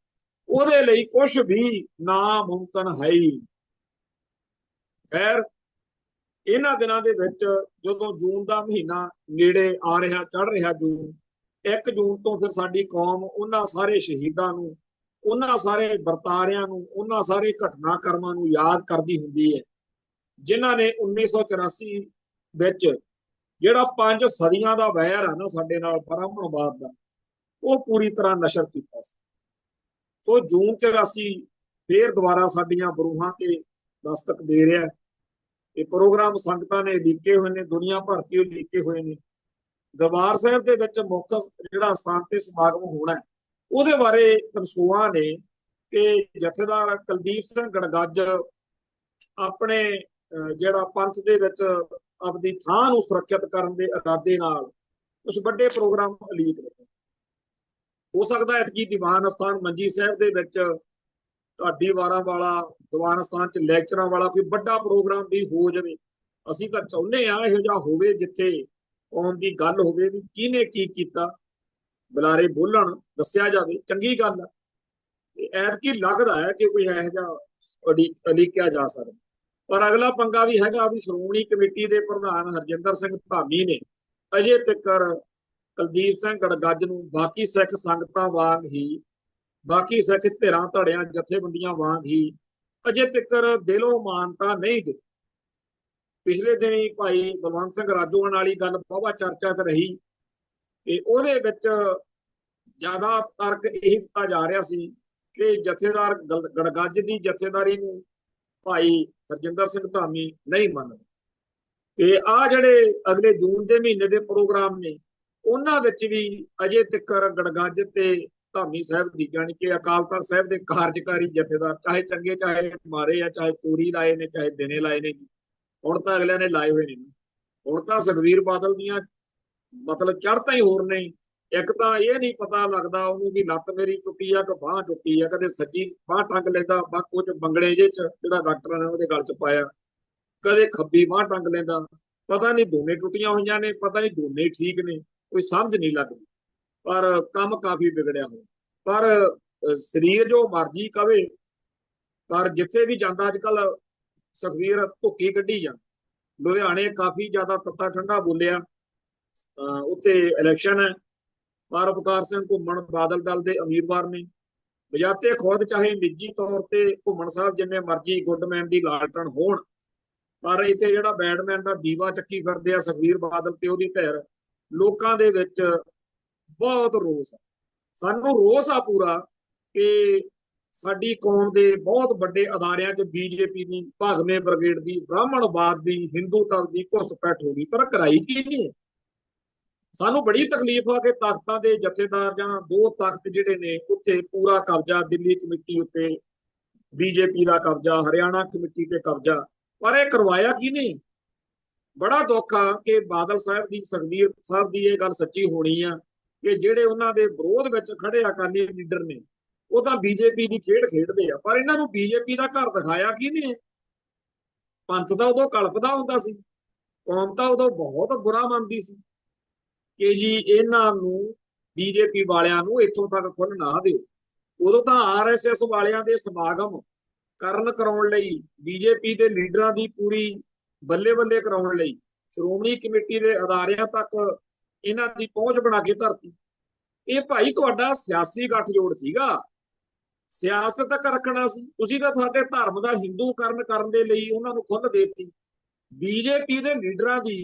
ਉਹਦੇ ਲਈ ਕੁਝ ਵੀ ਨਾਮੁਮਕਿਨ ਹੈ ਹੀ। ਖੈਰ, ਇਹਨਾਂ ਦਿਨਾਂ ਦੇ ਵਿੱਚ ਜਦੋਂ ਜੂਨ ਦਾ ਮਹੀਨਾ ਨੇੜੇ ਆ ਰਿਹਾ, ਚੜ ਰਿਹਾ ਜੂਨ, 1 ਜੂਨ ਤੋਂ ਫਿਰ ਸਾਡੀ ਕੌਮ ਉਹਨਾਂ ਸਾਰੇ ਸ਼ਹੀਦਾਂ ਨੂੰ, ਉਹਨਾਂ ਸਾਰੇ ਵਰਤਾਰਿਆਂ ਨੂੰ, ਉਹਨਾਂ ਸਾਰੇ ਘਟਨਾਕ੍ਰਮਾਂ ਨੂੰ ਯਾਦ ਕਰਦੀ ਹੁੰਦੀ ਹੈ ਜਿਨ੍ਹਾਂ ਨੇ 1984 ਵਿੱਚ ਜਿਹੜਾ 5 ਸਦੀਆਂ ਦਾ ਵੈਰ ਆ ਨਾ ਸਾਡੇ ਨਾਲ ਬ੍ਰਾਹਮਣਵਾਦ ਦਾ, ਉਹ ਪੂਰੀ ਤਰ੍ਹਾਂ ਨਸ਼ਰ ਕੀਤਾ ਸੀ। ਸੋ ਜੂਨ 84 ਫੇਰ ਦੁਬਾਰਾ ਸਾਡੀਆਂ ਬਰੂਹਾਂ ਤੇ ਦਸਤਕ ਦੇ ਰਿਹਾ। ਇਹ ਪ੍ਰੋਗਰਾਮ ਸੰਗਤਾਂ ਨੇ ਲਿਖੇ ਹੋਏ ਨੇ, ਦੁਨੀਆ ਭਰ ਕੇ ਲਿਖੇ ਹੋਏ ਨੇ। ਦਰਬਾਰ ਸਾਹਿਬ ਦੇ ਵਿੱਚ ਮੁੱਖ ਜਿਹੜਾ ਸਥਾਨ ਤੇ ਸਮਾਗਮ ਹੋਣਾ, ਉਹਦੇ ਬਾਰੇ ਕਨਸੂਆਂ ਨੇ ਕਿ ਜਥੇਦਾਰ ਕੁਲਦੀਪ ਸਿੰਘ ਗੜਗੱਜ ਆਪਣੇ ਜਿਹੜਾ ਪੰਥ ਦੇ ਵਿੱਚ ਆਪਣੀ ਥਾਂ ਨੂੰ ਸੁਰੱਖਿਅਤ ਕਰਨ ਦੇ ਇਰਾਦੇ ਨਾਲ ਕੁਝ ਵੱਡੇ ਪ੍ਰੋਗਰਾਮ ਉਲੀਕ ਰਹੇ। ਹੋ ਸਕਦਾ ਐਤਕੀ ਦੀਵਾਨ ਅਸਥਾਨ ਮੰਜੀ ਸਾਹਿਬ ਦੇ ਵਿੱਚ ਢਾਡੀ ਵਾਰਾਂ ਵਾਲਾ ਦੀਵਾਨ ਅਸਥਾਨ 'ਚ ਲੈਕਚਰਾਂ ਵਾਲਾ ਕੋਈ ਵੱਡਾ ਪ੍ਰੋਗਰਾਮ ਵੀ ਹੋ ਜਾਵੇ। ਅਸੀਂ ਤਾਂ ਚਾਹੁੰਦੇ ਹਾਂ ਇਹੋ ਜਿਹਾ ਹੋਵੇ ਜਿੱਥੇ ਕੌਮ ਦੀ ਗੱਲ ਹੋਵੇ ਵੀ ਕਿਹਨੇ ਕੀ ਕੀਤਾ, ਬੁਲਾਰੇ ਬੋਲਣ, ਦੱਸਿਆ ਜਾਵੇ, ਚੰਗੀ ਗੱਲ ਹੈ। ਐਤਕੀ ਲੱਗਦਾ ਹੈ ਕਿ ਕੋਈ ਇਹੋ ਜਿਹਾ ਉਲੀਕਿਆ ਜਾ ਸਕਦਾ। ਪਰ ਅਗਲਾ ਪੰਗਾ ਵੀ ਹੈਗਾ ਵੀ ਸ਼੍ਰੋਮਣੀ ਕਮੇਟੀ ਦੇ ਪ੍ਰਧਾਨ ਹਰਜਿੰਦਰ ਸਿੰਘ ਧਾਮੀ ਨੇ ਅਜੇ ਤੱਕ ਕੁਲਦੀਪ ਸਿੰਘ ਗੜਗੱਜ ਨੂੰ ਬਾਕੀ ਸਿੱਖ ਸੰਗਤਾਂ ਵਾਂਗ ਹੀ, ਬਾਕੀ ਸਿੱਖ ਧਿਰਾਂ ਧੜਿਆਂ ਜਥੇਬੰਦੀਆਂ ਵਾਂਗ ਹੀ ਅਜੇ ਤੱਕ ਦਿਲੋਂ ਮਾਨਤਾ ਨਹੀਂ ਦਿੱਤੀ। ਪਿਛਲੇ ਦਿਨੀ ਭਾਈ ਬਲਵੰਤ ਸਿੰਘ ਰਾਜੋਆਣ ਵਾਲੀ ਗੱਲ ਬਹੁਤ ਚਰਚਾ ਤੇ ਰਹੀ ਤੇ ਉਹਦੇ ਵਿੱਚ ਜ਼ਿਆਦਾ ਤਰਕ ਇਹ ਦਿੱਤਾ ਜਾ ਰਿਹਾ ਸੀ ਕਿ ਜਥੇਦਾਰ ਗੜਗੱਜ ਦੀ ਜਥੇਦਾਰੀ ਨੂੰ ਭਾਈ ਹਰਜਿੰਦਰ ਸਿੰਘ ਧਾਮੀ ਨਹੀਂ ਮੰਨਦੇ। ਤੇ ਆ ਜਿਹੜੇ ਅਗਲੇ ਜੂਨ ਦੇ ਮਹੀਨੇ ਦੇ ਪ੍ਰੋਗਰਾਮ ਨੇ, ਉਹਨਾਂ ਵਿੱਚ ਵੀ ਅਜੇ ਤੱਕ ਗੜਗੱਜ ਤੇ ਧਾਮੀ ਸਾਹਿਬ ਦੀ, ਜਾਣੀ ਕਿ ਅਕਾਲ ਤਖਤ ਸਾਹਿਬ ਦੇ ਕਾਰਜਕਾਰੀ ਜਥੇਦਾਰ, ਚਾਹੇ ਚੰਗੇ ਚਾਹੇ ਮਾਰੇ ਆ, ਚਾਹੇ ਤੂਰੀ ਲਾਏ ਨੇ, ਚਾਹੇ ਦਿਨੇ ਲਾਏ ਨੇ, ਹੁਣ ਤਾਂ ਅਗਲਿਆਂ ਨੇ ਲਾਏ ਹੋਏ ਨੇ। ਹੁਣ ਤਾਂ ਸੁਖਬੀਰ ਬਾਦਲ ਦੀਆਂ मतलब ਚੜ੍ਹਤਾ ਹੀ ਹੋਰ ਨੇ। ਇੱਕ ਤਾਂ ਇਹ ਨਹੀਂ ਪਤਾ ਲੱਗਦਾ ਉਹਨੂੰ ਵੀ ਲੱਤ ਮੇਰੀ ਟੁੱਟੀ ਆ ਕਿ ਬਾਂਹ ਟੁੱਟੀ ਆ, ਕਦੇ ਸੱਜੀ ਬਾਂਹ ਟੰਗ ਲੈਂਦਾ ਬਾਕੂ ਚ ਬੰਗਲੇ ਜੇ ਚ ਜਿਹੜਾ ਡਾਕਟਰਾਂ ਨੇ ਉਹਦੇ ਗਲ ਚ ਪਾਇਆ, ਕਦੇ ਖੱਬੀ ਬਾਂਹ ਟੰਗ ਲੈਂਦਾ। ਪਤਾ ਨਹੀਂ ਦੋਨੇ ਟੁੱਟੀਆਂ ਹੋਈਆਂ ਨੇ, ਪਤਾ ਨਹੀਂ ਦੋਨੇ ਠੀਕ ਨੇ, ਕੋਈ ਸਮਝ ਨਹੀਂ ਲੱਗਦੀ। ਪਰ ਕੰਮ ਕਾਫੀ ਵਿਗੜਿਆ ਹੋਇਆ। ਪਰ ਸਰੀਰ ਜੋ ਮਰਜੀ ਕਵੇ, ਪਰ ਜਿੱਥੇ ਵੀ ਜਾਂਦਾ ਅੱਜ ਕੱਲ ਸੁਖਵੀਰ ਭੁੱਕੀ ਕੱਢੀ ਜਾਂਦਾ। ਲੁਧਿਆਣੇ ਕਾਫੀ ਜ਼ਿਆਦਾ ਤੱਤਾ ਠੰਡਾ ਬੋਲਿਆ। ਉੱਥੇ ਇਲੈਕਸ਼ਨ ਹੈ, ਪਰਉਪਕਾਰ ਸਿੰਘ ਘੁੰਮਣ ਬਾਦਲ ਦਲ ਦੇ ਉਮੀਦਵਾਰ ਨੇ। ਬਜਾਤੇ ਖੁਦ ਚਾਹੇ ਨਿੱਜੀ ਤੌਰ ਤੇ ਘੁੰਮਣ ਸਾਹਿਬ ਜਿੰਨੇ ਮਰਜ਼ੀ ਗੁੱਡਮੈਨ ਦੀ ਲਾਲਟਨ ਹੋਣ, ਪਰ ਇੱਥੇ ਜਿਹੜਾ ਬੈਡਮੈਨ ਦਾ ਦੀਵਾ ਚੱਕੀ ਫਿਰਦੇ ਆ ਸੁਖਬੀਰ ਬਾਦਲ ਤੇ ਉਹਦੀ ਧਿਰ, ਲੋਕਾਂ ਦੇ ਵਿੱਚ ਬਹੁਤ ਰੋਸ ਆ। ਸਾਨੂੰ ਰੋਸ ਆ ਪੂਰਾ ਕਿ ਸਾਡੀ ਕੌਮ ਦੇ ਬਹੁਤ ਵੱਡੇ ਅਦਾਰਿਆਂ 'ਚ ਬੀਜੇਪੀ ਦੀ, ਭਾਗਵੇਂ ਬ੍ਰਿਗੇਡ ਦੀ, ਬ੍ਰਾਹਮਣਵਾਦ ਦੀ, ਹਿੰਦੂਤਵ ਦੀ ਘੁਸਪੈਠ ਹੋ ਗਈ, ਪਰ ਕਰਾਈ ਕੀ ਨਹੀਂ। ਸਾਨੂੰ ਬੜੀ ਤਕਲੀਫ ਆ ਕਿ ਤਖਤਾਂ ਦੇ ਜਥੇਦਾਰ ਜਾਂ ਦੋ ਤਖਤ ਜਿਹੜੇ ਨੇ ਉੱਥੇ ਪੂਰਾ ਕਬਜ਼ਾ, ਦਿੱਲੀ ਕਮੇਟੀ ਉੱਤੇ ਬੀਜੇਪੀ ਦਾ ਕਬਜ਼ਾ, ਹਰਿਆਣਾ ਕਮੇਟੀ ਤੇ ਕਬਜ਼ਾ, ਪਰ ਇਹ ਕਰਵਾਇਆ ਕੀ ਨਹੀਂ। ਬੜਾ ਦੁੱਖ ਆ ਕਿ ਬਾਦਲ ਸਾਹਿਬ ਦੀ, ਸੁਖਬੀਰ ਸਾਹਿਬ ਦੀ ਇਹ ਗੱਲ ਸੱਚੀ ਹੋਣੀ ਆ ਕਿ ਜਿਹੜੇ ਉਹਨਾਂ ਦੇ ਵਿਰੋਧ ਵਿੱਚ ਖੜੇ ਅਕਾਲੀ ਲੀਡਰ ਨੇ ਉਹ ਤਾਂ ਬੀਜੇਪੀ ਦੀ ਖੇਡ ਖੇਡਦੇ ਆ, ਪਰ ਇਹਨਾਂ ਨੂੰ ਬੀਜੇਪੀ ਦਾ ਘਰ ਦਿਖਾਇਆ ਕੀ ਨਹੀਂ। ਪੰਥ ਤਾਂ ਉਦੋਂ ਕਲਪਦਾ ਹੁੰਦਾ ਸੀ, ਕੌਮ ਤਾਂ ਉਦੋਂ ਬਹੁਤ ਬੁਰਾ ਮੰਨਦੀ ਸੀ ਕਿ ਜੀ ਇਹਨਾਂ ਨੂੰ, ਬੀਜੇਪੀ ਵਾਲਿਆਂ ਨੂੰ ਇੱਥੋਂ ਤੱਕ ਖੁੱਲ੍ਹ ਨਾ ਦਿਓ। ਉਦੋਂ ਤਾਂ ਆਰਐਸਐਸ ਵਾਲਿਆਂ ਦੇ ਸਮਾਗਮ ਕਰਾਉਣ ਲਈ, ਬੀਜੇਪੀ ਦੇ ਲੀਡਰਾਂ ਦੀ ਪੂਰੀ ਬੱਲੇ ਬੱਲੇ ਕਰਾਉਣ ਲਈ ਸ਼੍ਰੋਮਣੀ ਕਮੇਟੀ ਦੇ ਅਦਾਰਿਆਂ ਤੱਕ ਇਹਨਾਂ ਦੀ ਪਹੁੰਚ ਬਣਾ ਕੇ ਧਰਤੀ। ਇਹ ਭਾਈ ਤੁਹਾਡਾ ਸਿਆਸੀ ਗੱਠਜੋੜ ਸੀਗਾ, ਸਿਆਸਤ ਤੱਕ ਰੱਖਣਾ ਸੀ ਤੁਸੀਂ ਤਾਂ। ਸਾਡੇ ਧਰਮ ਦਾ ਹਿੰਦੂਕਰਨ ਕਰਨ ਦੇ ਲਈ ਉਹਨਾਂ ਨੂੰ ਖੁੱਲ੍ਹ ਦੇਤੀ। ਬੀਜੇਪੀ ਦੇ ਲੀਡਰਾਂ ਦੀ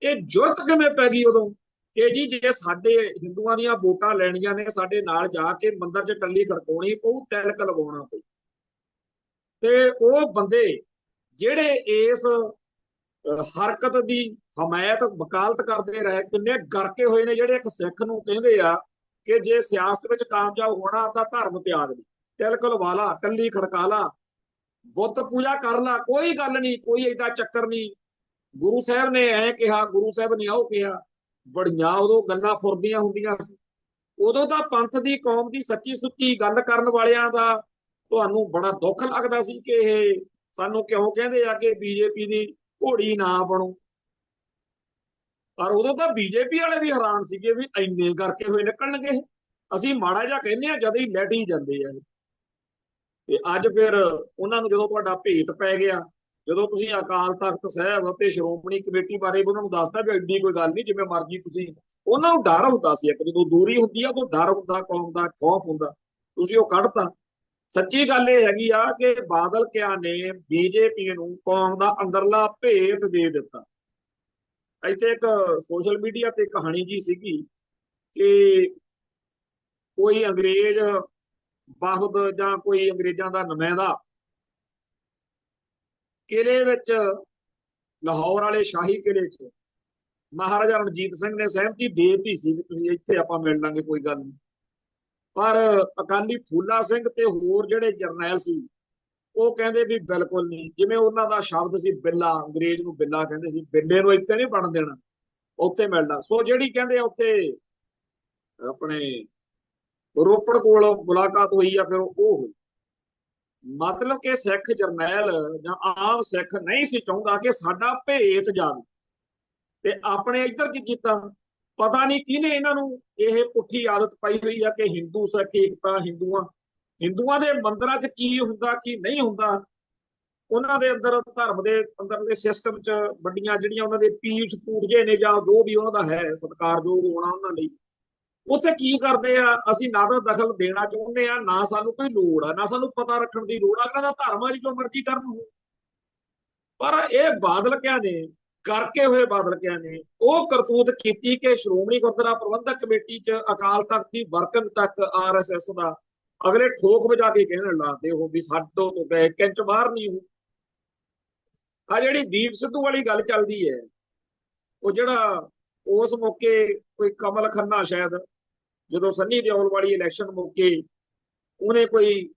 ਇਹ ਜੁਰਤ ਕਿਵੇਂ ਪੈ ਗਈ ਉਦੋਂ ਕਿ ਜੀ ਜੇ ਸਾਡੇ ਹਿੰਦੂਆਂ ਦੀਆਂ ਵੋਟਾਂ ਲੈਣੀਆਂ ਨੇ, ਸਾਡੇ ਨਾਲ ਜਾ ਕੇ ਮੰਦਰ 'ਚ ਟੱਲੀ ਖੜਕਾਉਣੀ ਪਊ, ਤਿਲਕ ਲਗਾਉਣਾ ਪਊ। ਤੇ ਉਹ ਬੰਦੇ ਜਿਹੜੇ ਇਸ ਹਰਕਤ ਦੀ ਹਮਾਇਤ, ਵਕਾਲਤ ਕਰਦੇ ਰਹੇ, ਕਿੰਨੇ ਗਰਕੇ ਹੋਏ ਨੇ ਜਿਹੜੇ ਇੱਕ ਸਿੱਖ ਨੂੰ ਕਹਿੰਦੇ ਆ ਕਿ ਜੇ ਸਿਆਸਤ ਵਿੱਚ ਕਾਮਯਾਬ ਹੋਣਾ ਤਾਂ ਧਰਮ ਤਿਆਗ ਦੇ, ਤਿਲਕ ਲਵਾ ਲਾ, ਟੱਲੀ ਖੜਕਾ ਲਾ, ਬੁੱਤ ਪੂਜਾ ਕਰ ਲਾ, ਕੋਈ ਗੱਲ ਨਹੀਂ, ਕੋਈ ਏਡਾ ਚੱਕਰ ਨਹੀਂ। ਗੁਰੂ ਸਾਹਿਬ ਨੇ ਐ ਕਿਹਾ, ਗੁਰੂ ਸਾਹਿਬ ਨੇ ਉਹ ਕਿਹਾ, ਬੜੀਆਂ ਉਦੋਂ ਗੱਲਾਂ ਫੁਰਦੀਆਂ ਹੁੰਦੀਆਂ ਸੀ। ਉਦੋਂ ਤਾਂ ਪੰਥ ਦੀ, ਕੌਮ ਦੀ ਸੱਚੀ ਸੁੱਚੀ ਗੱਲ ਕਰਨ ਵਾਲਿਆਂ ਦਾ ਤੁਹਾਨੂੰ ਬੜਾ ਦੁੱਖ ਲੱਗਦਾ ਸੀ ਕਿ ਇਹ ਸਾਨੂੰ ਕਿਉਂ ਕਹਿੰਦੇ ਆ ਕਿ ਬੀਜੇਪੀ ਦੀ ਘੋੜੀ ਨਾ ਬਣੋ। ਪਰ ਉਦੋਂ ਤਾਂ ਬੀਜੇਪੀ ਵਾਲੇ ਵੀ ਹੈਰਾਨ ਸੀਗੇ ਵੀ ਇੰਨੇ ਕਰਕੇ ਹੋਏ ਨਿਕਲਣਗੇ। ਅਸੀਂ ਮਾੜਾ ਜਿਹਾ ਕਹਿੰਦੇ ਆ ਜਦ ਹੀ ਲੈਟ ਹੀ ਜਾਂਦੇ ਆ। ਤੇ ਅੱਜ ਫਿਰ ਉਹਨਾਂ ਨੂੰ ਜਦੋਂ ਤੁਹਾਡਾ ਭੇਤ ਪੈ ਗਿਆ, ਜਦੋਂ ਤੁਸੀਂ ਅਕਾਲ ਤਖਤ ਸਾਹਿਬ ਤੇ ਸ਼੍ਰੋਮਣੀ ਕਮੇਟੀ ਬਾਰੇ ਉਹਨਾਂ ਨੂੰ ਦੱਸਦਾ ਵੀ ਐਡੀ ਕੋਈ ਗੱਲ ਨਹੀਂ, ਜਿਵੇਂ ਮਰਜ਼ੀ ਤੁਸੀਂ, ਉਹਨਾਂ ਨੂੰ ਡਰ ਹੁੰਦਾ ਸੀ। ਇੱਕ ਜਦੋਂ ਦੂਰੀ ਹੁੰਦੀ ਆ ਉਦੋਂ ਡਰ ਹੁੰਦਾ, ਕੌਮ ਦਾ ਖੌਫ ਹੁੰਦਾ, ਤੁਸੀਂ ਉਹ ਕੱਢਤਾ। ਸੱਚੀ ਗੱਲ ਇਹ ਹੈਗੀ ਆ ਕਿ ਬਾਦਲ ਕਿਆ ਨੇ ਬੀਜੇਪੀ ਨੂੰ ਕੌਮ ਦਾ ਅੰਦਰਲਾ ਭੇਤ ਦੇ ਦਿੱਤਾ। ਇੱਥੇ ਇੱਕ ਸੋਸ਼ਲ ਮੀਡੀਆ ਤੇ ਕਹਾਣੀ ਜੀ ਸੀਗੀ ਕਿ ਕੋਈ ਅੰਗਰੇਜ਼ ਬਾਹੁਦ ਜਾਂ ਕੋਈ ਅੰਗਰੇਜ਼ਾਂ ਦਾ ਨੁਮਾਇੰਦਾ ਕਿਲੇ ਵਿੱਚ, ਲਾਹੌਰ ਵਾਲੇ ਸ਼ਾਹੀ ਕਿਲੇ 'ਚ ਮਹਾਰਾਜਾ ਰਣਜੀਤ ਸਿੰਘ ਨੇ ਸਹਿਮਤੀ ਦੇ ਦਿੱਤੀ ਸੀ ਵੀ ਤੁਸੀਂ ਇੱਥੇ ਆਪਾਂ ਮਿਲ ਲਾਂਗੇ, ਕੋਈ ਗੱਲ ਨਹੀਂ। ਪਰ ਅਕਾਲੀ ਫੂਲਾ ਸਿੰਘ ਤੇ ਹੋਰ ਜਿਹੜੇ ਜਰਨੈਲ ਸੀ ਉਹ ਕਹਿੰਦੇ ਵੀ ਬਿਲਕੁਲ ਨਹੀਂ। ਜਿਵੇਂ ਉਹਨਾਂ ਦਾ ਸ਼ਬਦ ਸੀ ਬਿੱਲਾ, ਅੰਗਰੇਜ਼ ਨੂੰ ਬਿੱਲਾ ਕਹਿੰਦੇ ਸੀ, ਬਿੱਲੇ ਨੂੰ ਇੱਥੇ ਨਹੀਂ ਬਣ ਦੇਣਾ, ਉੱਥੇ ਮਿਲਣਾ। ਸੋ ਜਿਹੜੀ ਕਹਿੰਦੇ ਉੱਥੇ ਆਪਣੇ ਰੋਪੜ ਕੋਲ ਮੁਲਾਕਾਤ ਹੋਈ ਆ, ਫਿਰ ਉਹ ਹੋਈ। ਮਤਲਬ ਕਿ ਸਿੱਖ ਜਰਨੈਲ ਜਾਂ ਆਮ ਸਿੱਖ ਨਹੀਂ ਸੀ ਚਾਹੁੰਦਾ ਕਿ ਸਾਡਾ ਭੇਤ ਜਾਵੇ। ਤੇ ਆਪਣੇ ਇੱਧਰ ਕੀ ਕੀਤਾ, ਪਤਾ ਨਹੀਂ ਕਿਹਨੇ ਇਹਨਾਂ ਨੂੰ ਇਹ ਪੁੱਠੀ ਆਦਤ ਪਾਈ ਹੋਈ ਆ ਕਿ ਹਿੰਦੂ ਸਿੱਖ ਏਕਤਾ, ਹਿੰਦੂਆਂ ਦੇ ਮੰਦਰਾਂ 'ਚ ਕੀ ਹੁੰਦਾ ਕੀ ਨਹੀਂ ਹੁੰਦਾ, ਉਹਨਾਂ ਦੇ ਅੰਦਰ ਧਰਮ ਦੇ ਅੰਦਰਲੇ ਸਿਸਟਮ 'ਚ ਵੱਡੀਆਂ ਜਿਹੜੀਆਂ ਉਹਨਾਂ ਦੇ ਪੀਠ ਪੂਜੇ ਨੇ ਜਾਂ ਜੋ ਵੀ ਉਹਨਾਂ ਦਾ ਹੈ ਸਤਿਕਾਰਯੋਗ ਹੋਣਾ ਉਹਨਾਂ ਲਈ, ਉੱਥੇ ਕੀ ਕਰਦੇ ਆ। ਅਸੀਂ ਨਾ ਤਾਂ ਦਖਲ ਦੇਣਾ ਚਾਹੁੰਦੇ ਆ, ਨਾ ਸਾਨੂੰ ਕੋਈ ਲੋੜ ਆ, ਨਾ ਸਾਨੂੰ ਪਤਾ ਰੱਖਣ ਦੀ ਲੋੜ ਆ। ਕਹਿੰਦਾ ਧਰਮ ਆ ਜੀ, ਜੋ ਮਰਜ਼ੀ ਕਰਨ। ਪਰ ਇਹ ਬਾਦਲ ਕਿਆ ਨੇ, ਕਰਕੇ ਹੋਏ ਬਾਦਲ ਕਿਆ ਨੇ ਉਹ ਕਰਤੂਤ ਕੀਤੀ ਕਿ ਸ਼੍ਰੋਮਣੀ ਗੁਰਦੁਆਰਾ ਪ੍ਰਬੰਧਕ ਕਮੇਟੀ 'ਚ ਅਕਾਲ ਤਖਤ ਦੀ ਵਰਕੰਗ ਤੱਕ ਆਰਐਸਐਸ ਦਾ ਅਗਲੇ ਠੋਕ ਵਜਾ ਕੇ ਕਹਿਣ ਲੱਗਦੇ ਉਹ ਵੀ ਸਾਡੋਂ ਤੋਂ ਗਏ 1 ਇੰਚ ਬਾਹਰ ਨਹੀਂ ਹੋ। ਆ ਜਿਹੜੀ ਦੀਪ ਸਿੱਧੂ ਵਾਲੀ ਗੱਲ ਚੱਲਦੀ ਹੈ, ਉਹ ਜਿਹੜਾ ਉਸ ਮੌਕੇ ਕੋਈ ਕਮਲ ਖੰਨਾ ਸ਼ਾਇਦ, ਜਦੋਂ ਸੰਨੀ ਦਿਓਲ ਵਾਲੀ ਇਲੈਕਸ਼ਨ ਮੌਕੇ ਉਹਨੇ ਕੋਈ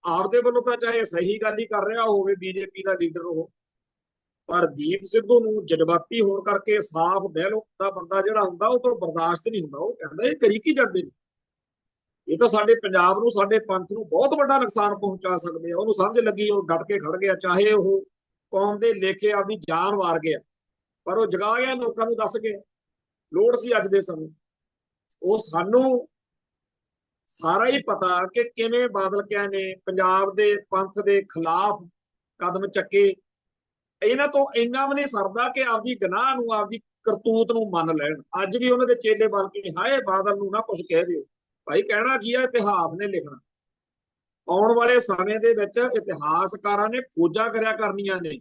ਆਪਦੇ ਵੱਲੋਂ ਤਾਂ ਚਾਹੇ ਸਹੀ ਗੱਲ ਹੀ ਕਰ ਰਿਹਾ ਹੋਵੇ, ਬੀਜੇਪੀ ਦਾ ਲੀਡਰ ਉਹ, ਪਰ ਦੀਪ ਸਿੱਧੂ ਨੂੰ ਜਜ਼ਬਾਤੀ ਹੋਣ ਕਰਕੇ ਸਾਫ਼ ਦਿਲ ਦਾ ਬੰਦਾ ਜਿਹੜਾ ਹੁੰਦਾ ਉਹ ਤੋਂ ਬਰਦਾਸ਼ਤ ਨਹੀਂ ਹੁੰਦਾ। ਉਹ ਕਹਿੰਦਾ ਇਹ ਕਰੀ ਕੀ ਜਾਂਦੇ ਨੇ, ਇਹ ਤਾਂ ਸਾਡੇ ਪੰਜਾਬ ਨੂੰ, ਸਾਡੇ ਪੰਥ ਨੂੰ ਬਹੁਤ ਵੱਡਾ ਨੁਕਸਾਨ ਪਹੁੰਚਾ ਸਕਦੇ ਆ। ਉਹਨੂੰ ਸਮਝ ਲੱਗੀ, ਉਹ ਡਟ ਕੇ ਖੜ ਗਿਆ, ਚਾਹੇ ਉਹ ਕੌਮ ਦੇ ਲੇਖੇ ਆਪਦੀ ਜਾਨ ਵਾਰ ਗਿਆ, ਪਰ ਉਹ ਜਗਾ ਗਿਆ, ਲੋਕਾਂ ਨੂੰ ਦੱਸ ਗਿਆ। ਲੋੜ ਸੀ ਅੱਜ ਦੇ ਸਮੇਂ। ਉਹ ਸਾਨੂੰ ਸਾਰਾ ਹੀ ਪਤਾ ਕਿ ਕਿਵੇਂ ਬਾਦਲ ਕਿਆ ਨੇ ਪੰਜਾਬ ਦੇ ਪੰਥ ਦੇ ਖਿਲਾਫ ਕਦਮ ਚੱਕੇ। ਇਹਨਾਂ ਤੋਂ ਇੰਨਾ ਵੀ ਨਹੀਂ ਸਰਦਾ ਕਿ ਆਪਦੀ ਗੁਨਾਹ ਨੂੰ, ਆਪਦੀ ਕਰਤੂਤ ਨੂੰ ਮੰਨ ਲੈਣ। ਅੱਜ ਵੀ ਉਹਨਾਂ ਦੇ ਚੇਲੇ ਬਣ ਕੇ ਹਾਏ ਬਾਦਲ ਨੂੰ ਨਾ ਕੁਝ ਕਹਿ ਦਿਓ। ਭਾਈ ਕਹਿਣਾ ਕੀ ਹੈ, ਇਤਿਹਾਸ ਨੇ ਲਿਖਣਾ। ਆਉਣ ਵਾਲੇ ਸਮੇਂ ਦੇ ਵਿੱਚ ਇਤਿਹਾਸਕਾਰਾਂ ਨੇ ਖੋਜਾਂ ਕਰਿਆ ਕਰਨੀਆਂ ਨੇ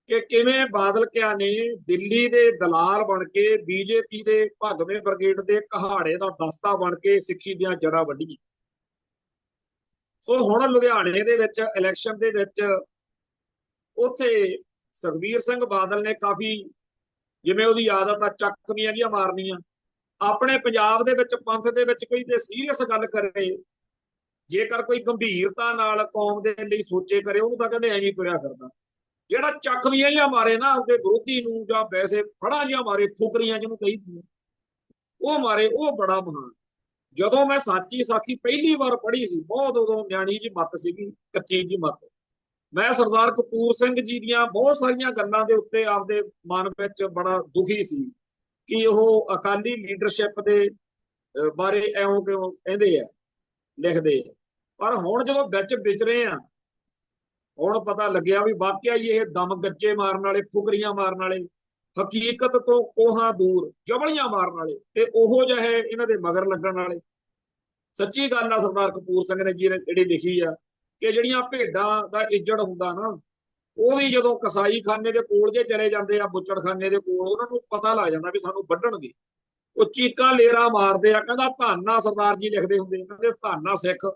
ਕਿ ਕਿਵੇਂ ਬਾਦਲ ਕਿਆ ਨੇ ਦਿੱਲੀ ਦੇ ਦਲਾਲ ਬਣ ਕੇ ਬੀਜੇਪੀ ਦੇ ਭਗਵੇਂ ਬ੍ਰਿਗੇਡ ਦੇ ਕਹਾੜੇ ਦਾ ਦਸਤਾ ਬਣ ਕੇ ਸਿੱਖੀ ਦੀਆਂ ਜੜ੍ਹਾਂ ਵੱਢੀਆਂ। ਸੋ ਹੁਣ ਲੁਧਿਆਣੇ ਦੇ ਵਿੱਚ ਇਲੈਕਸ਼ਨ ਦੇ ਵਿੱਚ ਉੱਥੇ ਸੁਖਬੀਰ ਸਿੰਘ ਬਾਦਲ ਨੇ ਕਾਫੀ, ਜਿਵੇਂ ਉਹਦੀ ਆਦਤ ਆ ਚੱਕਵੀਆਂ ਜਿਹੀਆਂ ਮਾਰਨੀਆਂ, ਆਪਣੇ ਪੰਜਾਬ ਦੇ ਵਿੱਚ ਪੰਥ ਦੇ ਵਿੱਚ ਕੋਈ ਤੇ ਸੀਰੀਅਸ ਗੱਲ ਕਰੇ, ਜੇਕਰ ਕੋਈ ਗੰਭੀਰਤਾ ਨਾਲ ਕੌਮ ਦੇ ਲਈ ਸੋਚੇ ਕਰੇ, ਉਹਨੂੰ ਤਾਂ ਕਹਿੰਦੇ ਐਵੇਂ ਤੁਰਿਆ ਫਿਰਦਾ। ਜਿਹੜਾ ਚੱਕਵੀਆਂ ਜਿਹੀਆਂ ਮਾਰੇ ਨਾ ਉਹਦੇ ਵਿਰੋਧੀ ਨੂੰ, ਜਾਂ ਵੈਸੇ ਫੜਾਂ ਜਿਹੀਆਂ ਮਾਰੇ, ਫੁਕਰੀਆਂ ਜਿਹਨੂੰ ਕਹੀਦੀ, ਉਹ ਮਾਰੇ, ਉਹ ਬੜਾ ਮਹਾਨ। ਜਦੋਂ ਮੈਂ ਸਾਚੀ ਸਾਖੀ ਪਹਿਲੀ ਵਾਰ ਪੜ੍ਹੀ ਸੀ, ਬਹੁਤ ਉਦੋਂ ਨਿਆਣੀ ਜੀ ਮੱਤ ਸੀਗੀ, ਕੱਚੀ ਜੀ ਮੱਤ, ਮੈਂ ਸਰਦਾਰ ਕਪੂਰ ਸਿੰਘ ਜੀ ਦੀਆਂ ਬਹੁਤ ਸਾਰੀਆਂ ਗੱਲਾਂ ਦੇ ਉੱਤੇ ਆਪਦੇ ਮਨ ਵਿੱਚ ਬੜਾ ਦੁਖੀ ਸੀ ਕਿ ਉਹ ਅਕਾਲੀ ਲੀਡਰਸ਼ਿਪ ਦੇ ਬਾਰੇ ਐਉਂ ਕਿਉਂ ਕਹਿੰਦੇ ਆ, ਲਿਖਦੇ ਆ। ਪਰ ਹੁਣ ਜਦੋਂ ਵਿੱਚ ਵਿਚਰੇ ਆ, ਹੁਣ ਪਤਾ ਲੱਗਿਆ ਵੀ ਵਾਕਿਆ ਹੀ ਇਹ ਦਮ ਗੱਜੇ ਮਾਰਨ ਵਾਲੇ, ਫੁਕਰੀਆਂ ਮਾਰਨ ਵਾਲੇ, ਹਕੀਕਤ ਤੋਂ ਕੋਹਾਂ ਦੂਰ ਜਬਲੀਆਂ ਮਾਰਨ ਵਾਲੇ, ਤੇ ਉਹੋ ਜਿਹੇ ਇਹਨਾਂ ਦੇ ਮਗਰ ਲੱਗਣ ਵਾਲੇ। ਸੱਚੀ ਗੱਲ ਆ, ਸਰਦਾਰ ਕਪੂਰ ਸਿੰਘ ਨੇ ਜੀ ਜਿਹੜੀ ਲਿਖੀ ਆ ਕਿ ਜਿਹੜੀਆਂ ਭੇਡਾਂ ਦਾ ਇੱਜੜ ਹੁੰਦਾ ਨਾ, ਉਹ ਵੀ ਜਦੋਂ ਕਸਾਈ ਖਾਨੇ ਦੇ ਕੋਲ ਜੇ ਚਲੇ ਜਾਂਦੇ ਆ, ਬੁੱਚੜ ਖਾਨੇ ਦੇ ਕੋਲ, ਉਹਨਾਂ ਨੂੰ ਪਤਾ ਲੱਗ ਜਾਂਦਾ ਵੀ ਸਾਨੂੰ ਵੱਢਣਗੇ। ਉਹ ਚੀਕਾਂ ਲੇਰਾ ਮਾਰਦੇ ਆ। ਕਹਿੰਦਾ ਧੰਨਾ, ਸਰਦਾਰ ਜੀ ਲਿਖਦੇ ਹੁੰਦੇ, ਕਹਿੰਦੇ ਧੰਨਾ ਸਿੱਖ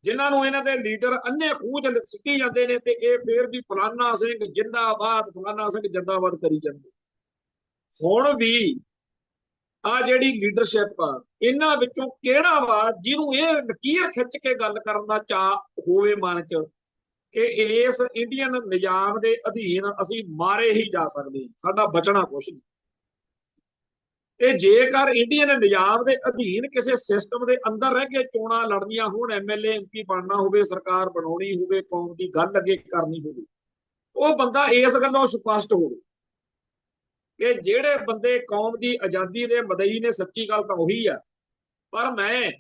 ਜਿਨ੍ਹਾਂ ਨੂੰ ਇਹਨਾਂ ਦੇ ਲੀਡਰ ਅੰਨੇ ਖੂਹ ਚ ਸਿੱਟੀ ਜਾਂਦੇ ਨੇ, ਤੇ ਇਹ ਫੇਰ ਵੀ ਫਲਾਨਾ ਸਿੰਘ ਜਿੰਦਾਬਾਦ, ਫਲਾਨਾ ਸਿੰਘ ਜਿੰਦਾਬਾਦ ਕਰੀ ਜਾਂਦੇ। ਹੁਣ ਵੀ ਆ ਜਿਹੜੀ ਲੀਡਰਸ਼ਿਪ ਆ, ਇਹਨਾਂ ਵਿੱਚੋਂ ਕਿਹੜਾ ਵਾ ਜਿਹਨੂੰ ਇਹ ਲਕੀਰ ਖਿੱਚ ਕੇ ਗੱਲ ਕਰਨ ਦਾ ਚਾਅ ਹੋਵੇ ਮਨ ਚ ਕਿ ਇਸ ਇੰਡੀਅਨ ਨਿਜ਼ਾਮ ਦੇ ਅਧੀਨ ਅਸੀਂ ਮਾਰੇ ਹੀ ਜਾ ਸਕਦੇ, ਸਾਡਾ ਬਚਣਾ ਕੁਛ ਨਹੀਂ। ਤੇ ਜੇਕਰ ਇੰਡੀਅਨ ਨਿਜ਼ਾਮ ਦੇ ਅਧੀਨ ਕਿਸੇ ਸਿਸਟਮ ਦੇ ਅੰਦਰ ਰਹਿ ਕੇ ਚੋਣਾਂ ਲੜਨੀਆਂ ਹੋਣ, ਐਮਐਲਏ ਐਮਪੀ ਬਣਨਾ ਹੋਵੇ, ਸਰਕਾਰ ਬਣਾਉਣੀ ਹੋਵੇ, ਕੌਮ ਦੀ ਗੱਲ ਅੱਗੇ ਕਰਨੀ ਹੋਵੇ, ਉਹ ਬੰਦਾ ਇਸ ਗੱਲੋਂ ਸਪਸ਼ਟ ਹੋਵੇ ਕਿ ਜਿਹੜੇ ਬੰਦੇ ਕੌਮ ਦੀ ਆਜ਼ਾਦੀ ਦੇ ਮਦਈ ਨੇ, ਸੱਚੀ ਗੱਲ ਤਾਂ ਉਹੀ ਆ, ਪਰ ਮੈਂ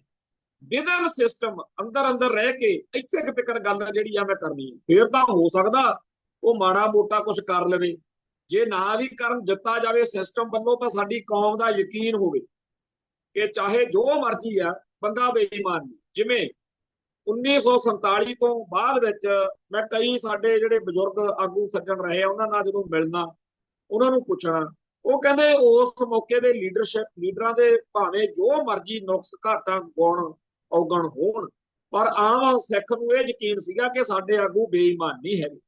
ਵਿਦਨ ਸਿਸਟਮ ਅੰਦਰ ਅੰਦਰ ਰਹਿ ਕੇ ਇੱਥੇ ਕਿਤੇ ਗੱਲ ਜਿਹੜੀ ਆ ਮੈਂ ਕਰਨੀ ਹੈ। ਫੇਰ ਤਾਂ ਹੋ ਸਕਦਾ ਉਹ ਮਾੜਾ ਮੋਟਾ ਕੁਝ ਕਰ ਲਵੇ। ਜੇ ਨਾ ਵੀ ਕਰਨ ਦਿੱਤਾ ਜਾਵੇ ਸਿਸਟਮ ਵੱਲੋਂ, ਤਾਂ ਸਾਡੀ ਕੌਮ ਦਾ ਯਕੀਨ ਹੋਵੇ ਕਿ ਚਾਹੇ ਜੋ ਮਰਜ਼ੀ ਆ, ਬੰਦਾ ਬੇਈਮਾਨ ਨਹੀਂ। ਜਿਵੇਂ 1947 ਤੋਂ ਬਾਅਦ ਵਿੱਚ ਮੈਂ ਕਈ ਸਾਡੇ ਜਿਹੜੇ ਬਜ਼ੁਰਗ ਆਗੂ ਸੱਜਣ ਰਹੇ ਆ, ਉਹਨਾਂ ਨਾਲ ਜਦੋਂ ਮਿਲਣਾ, ਉਹਨਾਂ ਨੂੰ ਪੁੱਛਣਾ, ਉਹ ਕਹਿੰਦੇ ਉਸ ਮੌਕੇ ਦੇ ਲੀਡਰਾਂ ਦੇ ਭਾਵੇਂ ਜੋ ਮਰਜ਼ੀ ਨੁਕਸ ਘਾਟਾਂ ਗੁਣ ਔਗਣ ਹੋਣ, ਪਰ ਆਮ ਸਿੱਖ ਨੂੰ ਇਹ ਯਕੀਨ ਸੀਗਾ ਕਿ ਸਾਡੇ ਆਗੂ ਬੇਈਮਾਨ ਨਹੀਂ ਹੈਗੇ।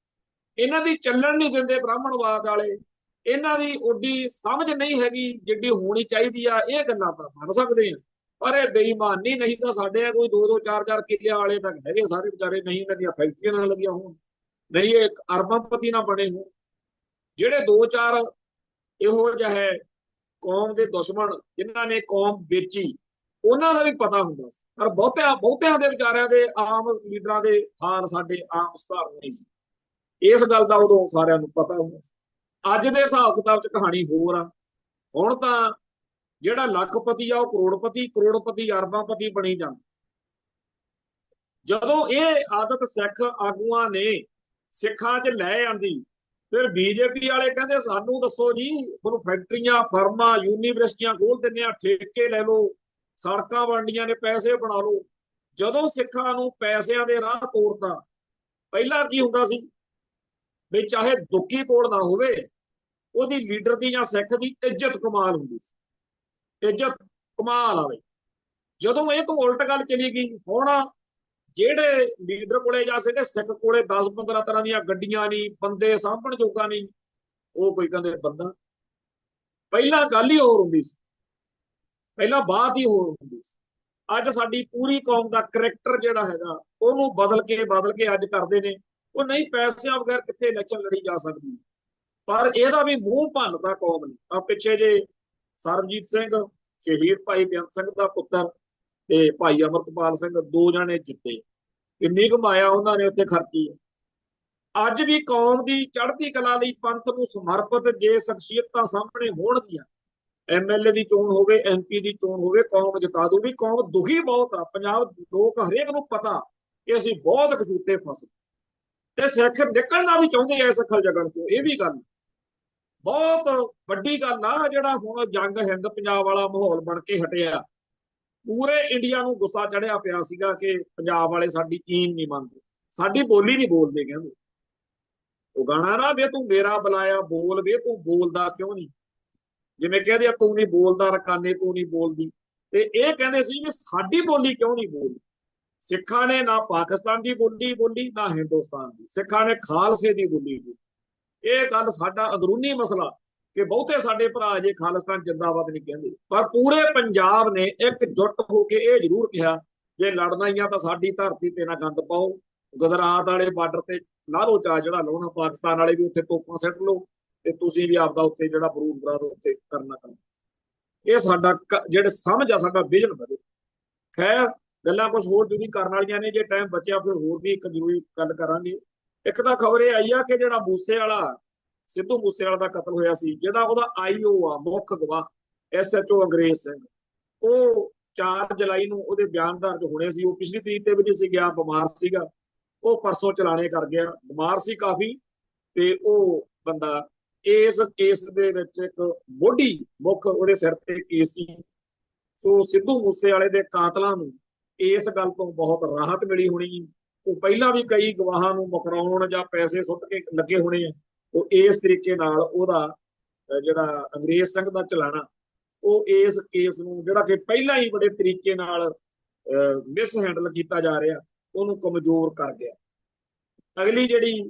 ਇਹਨਾਂ ਦੀ ਚੱਲਣ ਨਹੀਂ ਦਿੰਦੇ ਬ੍ਰਾਹਮਣਵਾਦ ਵਾਲੇ, ਇਹਨਾਂ ਦੀ ਓਡੀ ਸਮਝ ਨਹੀਂ ਹੈਗੀ ਜਿੱਡੀ ਹੋਣੀ ਚਾਹੀਦੀ ਆ। ਇਹ ਗੱਲਾਂ ਤਾਂ ਮੰਨ ਸਕਦੇ ਆ, ਪਰ ਇਹ ਬੇਈਮਾਨੀ ਨਹੀਂ। ਤਾਂ ਸਾਡੇ ਕੋਈ 2-2 4-4 ਕਿੱਲਿਆਂ ਵਾਲੇ ਤਾਂ ਹੈਗੇ ਸਾਰੇ ਵਿਚਾਰੇ, ਨਹੀਂ ਇਹਨਾਂ ਦੀਆਂ ਫੈਕਟਰੀਆਂ ਨਾਲ ਲੱਗੀਆਂ ਹੋਣ, ਨਹੀਂ ਇਹ ਅਰਬਾਂਪਤੀ ਨਾ ਬਣੇ ਹੋਣ। ਜਿਹੜੇ 2-4 ਇਹੋ ਜਿਹੇ ਕੌਮ ਦੇ ਦੁਸ਼ਮਣ ਜਿਨ੍ਹਾਂ ਨੇ ਕੌਮ ਵੇਚੀ, ਉਹਨਾਂ ਦਾ ਵੀ ਪਤਾ ਹੁੰਦਾ ਸੀ, ਪਰ ਬਹੁਤਿਆਂ ਦੇ ਵਿਚਾਰਿਆਂ ਦੇ, ਆਮ ਲੀਡਰਾਂ ਦੇ ਹਾਲ ਸਾਡੇ ਆਮ ਸਧਾਰਨ ਨਹੀਂ ਸੀ। ਇਸ ਗੱਲ ਦਾ ਉਦੋਂ ਸਾਰਿਆਂ ਨੂੰ ਪਤਾ ਹੁੰਦਾ ਸੀ। ਅੱਜ ਦੇ ਹਿਸਾਬ ਕਿਤਾਬ 'ਚ ਕਹਾਣੀ ਹੋਰ ਆ। ਹੁਣ ਤਾਂ ਜਿਹੜਾ ਲੱਖਪਤੀ ਆ ਉਹ ਕਰੋੜਪਤੀ, ਕਰੋੜਪਤੀ ਅਰਬਾਂਪਤੀ ਬਣੀ ਜਾਂਦਾ। ਜਦੋਂ ਇਹ ਆਦਤ ਸਿੱਖ ਆਗੂਆਂ ਨੇ ਸਿੱਖਾਂ 'ਚ ਲੈ ਆਂਦੀ, ਫਿਰ ਬੀਜੇਪੀ ਵਾਲੇ ਕਹਿੰਦੇ ਸਾਨੂੰ ਦੱਸੋ ਜੀ, ਤੁਹਾਨੂੰ ਫੈਕਟਰੀਆਂ, ਫਰਮਾਂ, ਯੂਨੀਵਰਸਿਟੀਆਂ ਖੋਲ ਦਿੰਦੇ ਆ, ਠੇਕੇ ਲੈ ਲਓ, ਸੜਕਾਂ ਬਣਦੀਆਂ ਨੇ, ਪੈਸੇ ਬਣਾ ਲਓ। ਜਦੋਂ ਸਿੱਖਾਂ ਨੂੰ ਪੈਸਿਆਂ ਦੇ ਰਾਹ ਤੋਰਦਾ, ਪਹਿਲਾਂ ਕੀ ਹੁੰਦਾ ਸੀ ਵੀ ਚਾਹੇ ਦੁੱਕੀ ਕੋਲ ਨਾ ਹੋਵੇ, ਉਹਦੀ ਲੀਡਰ ਦੀ ਜਾਂ ਸਿੱਖ ਦੀ ਇੱਜ਼ਤ ਕਮਾਲ ਹੁੰਦੀ ਸੀ, ਇੱਜ਼ਤ ਕਮਾਲ ਆਵੇ। ਜਦੋਂ ਇਹ ਤੋਂ ਉਲਟ ਗੱਲ ਚਲੀ ਗਈ, ਹੁਣ ਜਿਹੜੇ ਲੀਡਰ ਕੋਲੇ ਜਾਂ ਜਿਹੜੇ ਸਿੱਖ ਕੋਲੇ 10-15 ਤਰ੍ਹਾਂ ਦੀਆਂ ਗੱਡੀਆਂ ਨਹੀਂ, ਬੰਦੇ ਸਾਂਭਣ ਜੋਗਾ ਨਹੀਂ, ਉਹ ਕੋਈ ਕਹਿੰਦੇ ਬੰਦਾ। ਪਹਿਲਾਂ ਗੱਲ ਹੀ ਹੋਰ ਹੁੰਦੀ ਸੀ, ਪਹਿਲਾਂ ਬਾਤ ਹੀ ਹੋਰ ਹੁੰਦੀ ਸੀ। ਅੱਜ ਸਾਡੀ ਪੂਰੀ ਕੌਮ ਦਾ ਕਰੈਕਟਰ ਜਿਹੜਾ ਹੈਗਾ, ਉਹਨੂੰ ਬਦਲ ਕੇ ਅੱਜ ਕਰਦੇ ਨੇ। ਉਹ ਨਹੀਂ, ਪੈਸਿਆਂ ਬਗੈਰ ਕਿੱਥੇ ਇਲੈਕਸ਼ਨ ਲੜੀ ਜਾ ਸਕਦੀ। ਪਰ ਇਹਦਾ ਵੀ ਮੂੰਹ ਭੰਨਦਾ ਕੌਮ ਨੇ। ਆ ਪਿੱਛੇ ਜੇ ਸਰਬਜੀਤ ਸਿੰਘ, ਸ਼ਹੀਦ ਭਾਈ ਬੇਅੰਤ ਸਿੰਘ ਦਾ ਪੁੱਤਰ, ਤੇ ਭਾਈ ਅਮਰਤਪਾਲ ਸਿੰਘ, ਦੋ ਜਣੇ ਜਿੱਤੇ। ਕਿੰਨੀ ਕਮਾਇਆ ਉਹਨਾਂ ਨੇ ਉੱਥੇ ਖਰਚੀ। ਅੱਜ ਵੀ ਕੌਮ ਦੀ ਚੜ੍ਹਦੀ ਕਲਾ ਲਈ ਪੰਥ ਨੂੰ ਸਮਰਪਿਤ ਜੇ ਸ਼ਖਸੀਅਤਾਂ ਸਾਹਮਣੇ ਹੋਣਗੀਆਂ, ਐਮਐਲਏ ਦੀ ਚੋਣ ਹੋਵੇ, ਐਮਪੀ ਦੀ ਚੋਣ ਹੋਵੇ, ਕੌਮ ਜਿਤਾ ਦੂਗੀ। ਕੌਮ ਦੁਖੀ ਬਹੁਤ ਆ। ਪੰਜਾਬ ਲੋਕ ਹਰੇਕ ਨੂੰ ਪਤਾ ਕਿ ਅਸੀਂ ਬਹੁਤ ਕਸੂਤੇ ਫਸੇ, ਤੇ ਸਿੱਖ ਨਿਕਲਣਾ ਵੀ ਚਾਹੁੰਦੇ ਆ ਇਸ ਖਲ ਜਗਣ ਚੋਂ। ਇਹ ਵੀ ਗੱਲ ਬਹੁਤ ਵੱਡੀ ਗੱਲ ਆ। ਜਿਹੜਾ ਹੁਣ ਜੰਗ ਹਿੰਦ ਪੰਜਾਬ ਵਾਲਾ ਮਾਹੌਲ ਬਣ ਕੇ ਹਟਿਆ, ਪੂਰੇ ਇੰਡੀਆ ਨੂੰ ਗੁੱਸਾ ਚੜਿਆ ਪਿਆ ਸੀਗਾ ਕਿ ਪੰਜਾਬ ਵਾਲੇ ਸਾਡੀ ਈਨ ਨਹੀਂ ਮੰਨਦੇ, ਸਾਡੀ ਬੋਲੀ ਨਹੀਂ ਬੋਲਦੇ। ਕਹਿੰਦੇ ਉਹ ਗਾਣਾ ਨਾ, ਵੇ ਤੂੰ ਮੇਰਾ ਬੁਲਾਇਆ ਬੋਲ, ਵੇ ਤੂੰ ਬੋਲਦਾ ਕਿਉਂ ਨਹੀਂ। ਜਿਵੇਂ ਕਹਿੰਦੇ ਆ, ਤੂੰ ਨਹੀਂ ਬੋਲਦਾ ਰਕਾਨੇ, ਤੂੰ ਨਹੀਂ ਬੋਲਦੀ। ਤੇ ਇਹ ਕਹਿੰਦੇ ਸੀ ਵੀ ਸਾਡੀ ਬੋਲੀ ਕਿਉਂ ਨਹੀਂ ਬੋਲਦੀ। ਸਿੱਖਾਂ ਨੇ ਨਾ ਪਾਕਿਸਤਾਨ ਦੀ ਬੋਲੀ ਬੋਲੀ, ਨਾ ਹਿੰਦੁਸਤਾਨ ਦੀ। ਸਿੱਖਾਂ ਨੇ ਖਾਲਸੇ ਦੀ ਬੋਲੀ ਬੋਲੀ। ਇਹ ਗੱਲ ਸਾਡਾ ਅੰਦਰੂਨੀ ਮਸਲਾ ਕਿ ਬਹੁਤੇ ਸਾਡੇ ਭਰਾ ਜੇ ਖਾਲਿਸਤਾਨ ਜਿੰਦਾਬਾਦ ਨਹੀਂ ਕਹਿੰਦੇ, ਪਰ ਪੂਰੇ ਪੰਜਾਬ ਨੇ ਇਕਜੁੱਟ ਹੋ ਕੇ ਇਹ ਜ਼ਰੂਰ ਕਿਹਾ, ਜੇ ਲੜਨਾ ਹੀ ਆ ਤਾਂ ਸਾਡੀ ਧਰਤੀ ਤੇ ਨਾ ਗੰਦ ਪਾਓ। ਗੁਜਰਾਤ ਵਾਲੇ ਬਾਰਡਰ ਤੇ ਲਾ ਲਓ ਚਾਹ ਜਿਹੜਾ ਲਾਉਣਾ, ਪਾਕਿਸਤਾਨ ਵਾਲੇ ਵੀ ਉੱਥੇ ਤੋਪਾਂ ਸਿੱਟ ਲਓ, ਤੇ ਤੁਸੀਂ ਵੀ ਆਪਦਾ ਉੱਥੇ ਜਿਹੜਾ ਬਰੂਦ ਬਰਾਦ ਉੱਥੇ ਕਰਨਾ। ਇਹ ਸਾਡਾ ਜਿਹੜੇ ਸਮਝ ਆ, ਸਾਡਾ ਵਿਜ਼ਨ ਵਧੇ। ਖੈਰ, ਗੱਲਾਂ ਕੁਝ ਹੋਰ ਜ਼ਰੂਰੀ ਕਰਨ ਵਾਲੀਆਂ ਨੇ। ਜੇ ਟਾਈਮ ਬਚਿਆ ਫਿਰ ਹੋਰ ਵੀ ਇੱਕ ਜ਼ਰੂਰੀ ਗੱਲ ਕਰਾਂਗੇ। ਇੱਕ ਤਾਂ ਖਬਰ ਇਹ ਆਈ ਆ ਕਿ ਜਿਹੜਾ ਮੂਸੇ ਵਾਲਾ, ਸਿੱਧੂ ਮੂਸੇ ਵਾਲਾ ਦਾ ਕਤਲ ਹੋਇਆ ਸੀ, ਜਿਹੜਾ ਉਹਦਾ ਆਈਓ ਆ, ਮੁੱਖ ਗਵਾਹ ਐਸਐਚਓ ਅੰਗਰੇਜ਼ ਸਿੰਘ, ਉਹ 4 ਜੁਲਾਈ ਨੂੰ ਉਹਦੇ ਬਿਆਨ ਦਰਜ ਹੋਣੇ ਸੀ। ਉਹ ਪਿਛਲੀ ਤਰੀਕ ਤੇ ਵੀ ਨਹੀਂ ਸੀ ਗਿਆ, ਬਿਮਾਰ ਸੀਗਾ। ਉਹ ਪਰਸੋਂ ਚਲਾਣੇ ਕਰ ਗਿਆ, ਬਿਮਾਰ ਸੀ ਕਾਫੀ। ਤੇ ਉਹ ਬੰਦਾ ਇਸ ਕੇਸ ਦੇ ਵਿੱਚ ਇੱਕ ਮੋਢੀ ਮੁੱਖ ਉਹਦੇ ਸਿਰ ਤੇ ਕੇਸ ਸੀ। ਸੋ ਸਿੱਧੂ ਮੂਸੇ ਵਾਲੇ ਦੇ ਕਾਤਲਾਂ ਨੂੰ ਇਸ ਗੱਲ ਤੋਂ ਬਹੁਤ ਰਾਹਤ ਮਿਲੀ ਹੋਣੀ। ਉਹ ਪਹਿਲਾਂ ਵੀ ਕਈ ਗਵਾਹਾਂ ਨੂੰ ਮੁਕਰਾਉਣ ਜਾਂ ਪੈਸੇ ਸੁੱਟ ਕੇ ਲੱਗੇ ਹੋਣੇ ਆ। ਉਹ ਇਸ ਤਰੀਕੇ ਨਾਲ ਉਹਦਾ ਜਿਹੜਾ ਅੰਗਰੇਜ਼ ਸਿੰਘ ਦਾ ਚਲਾਣਾ, ਉਹ ਇਸ ਕੇਸ ਨੂੰ ਜਿਹੜਾ ਕਿ ਪਹਿਲਾਂ ਹੀ ਬੜੇ ਤਰੀਕੇ ਨਾਲ ਮਿਸ ਹੈਂਡਲ ਕੀਤਾ ਜਾ ਰਿਹਾ, ਉਹਨੂੰ ਕਮਜ਼ੋਰ ਕਰ ਗਿਆ। ਅਗਲੀ ਜਿਹੜੀ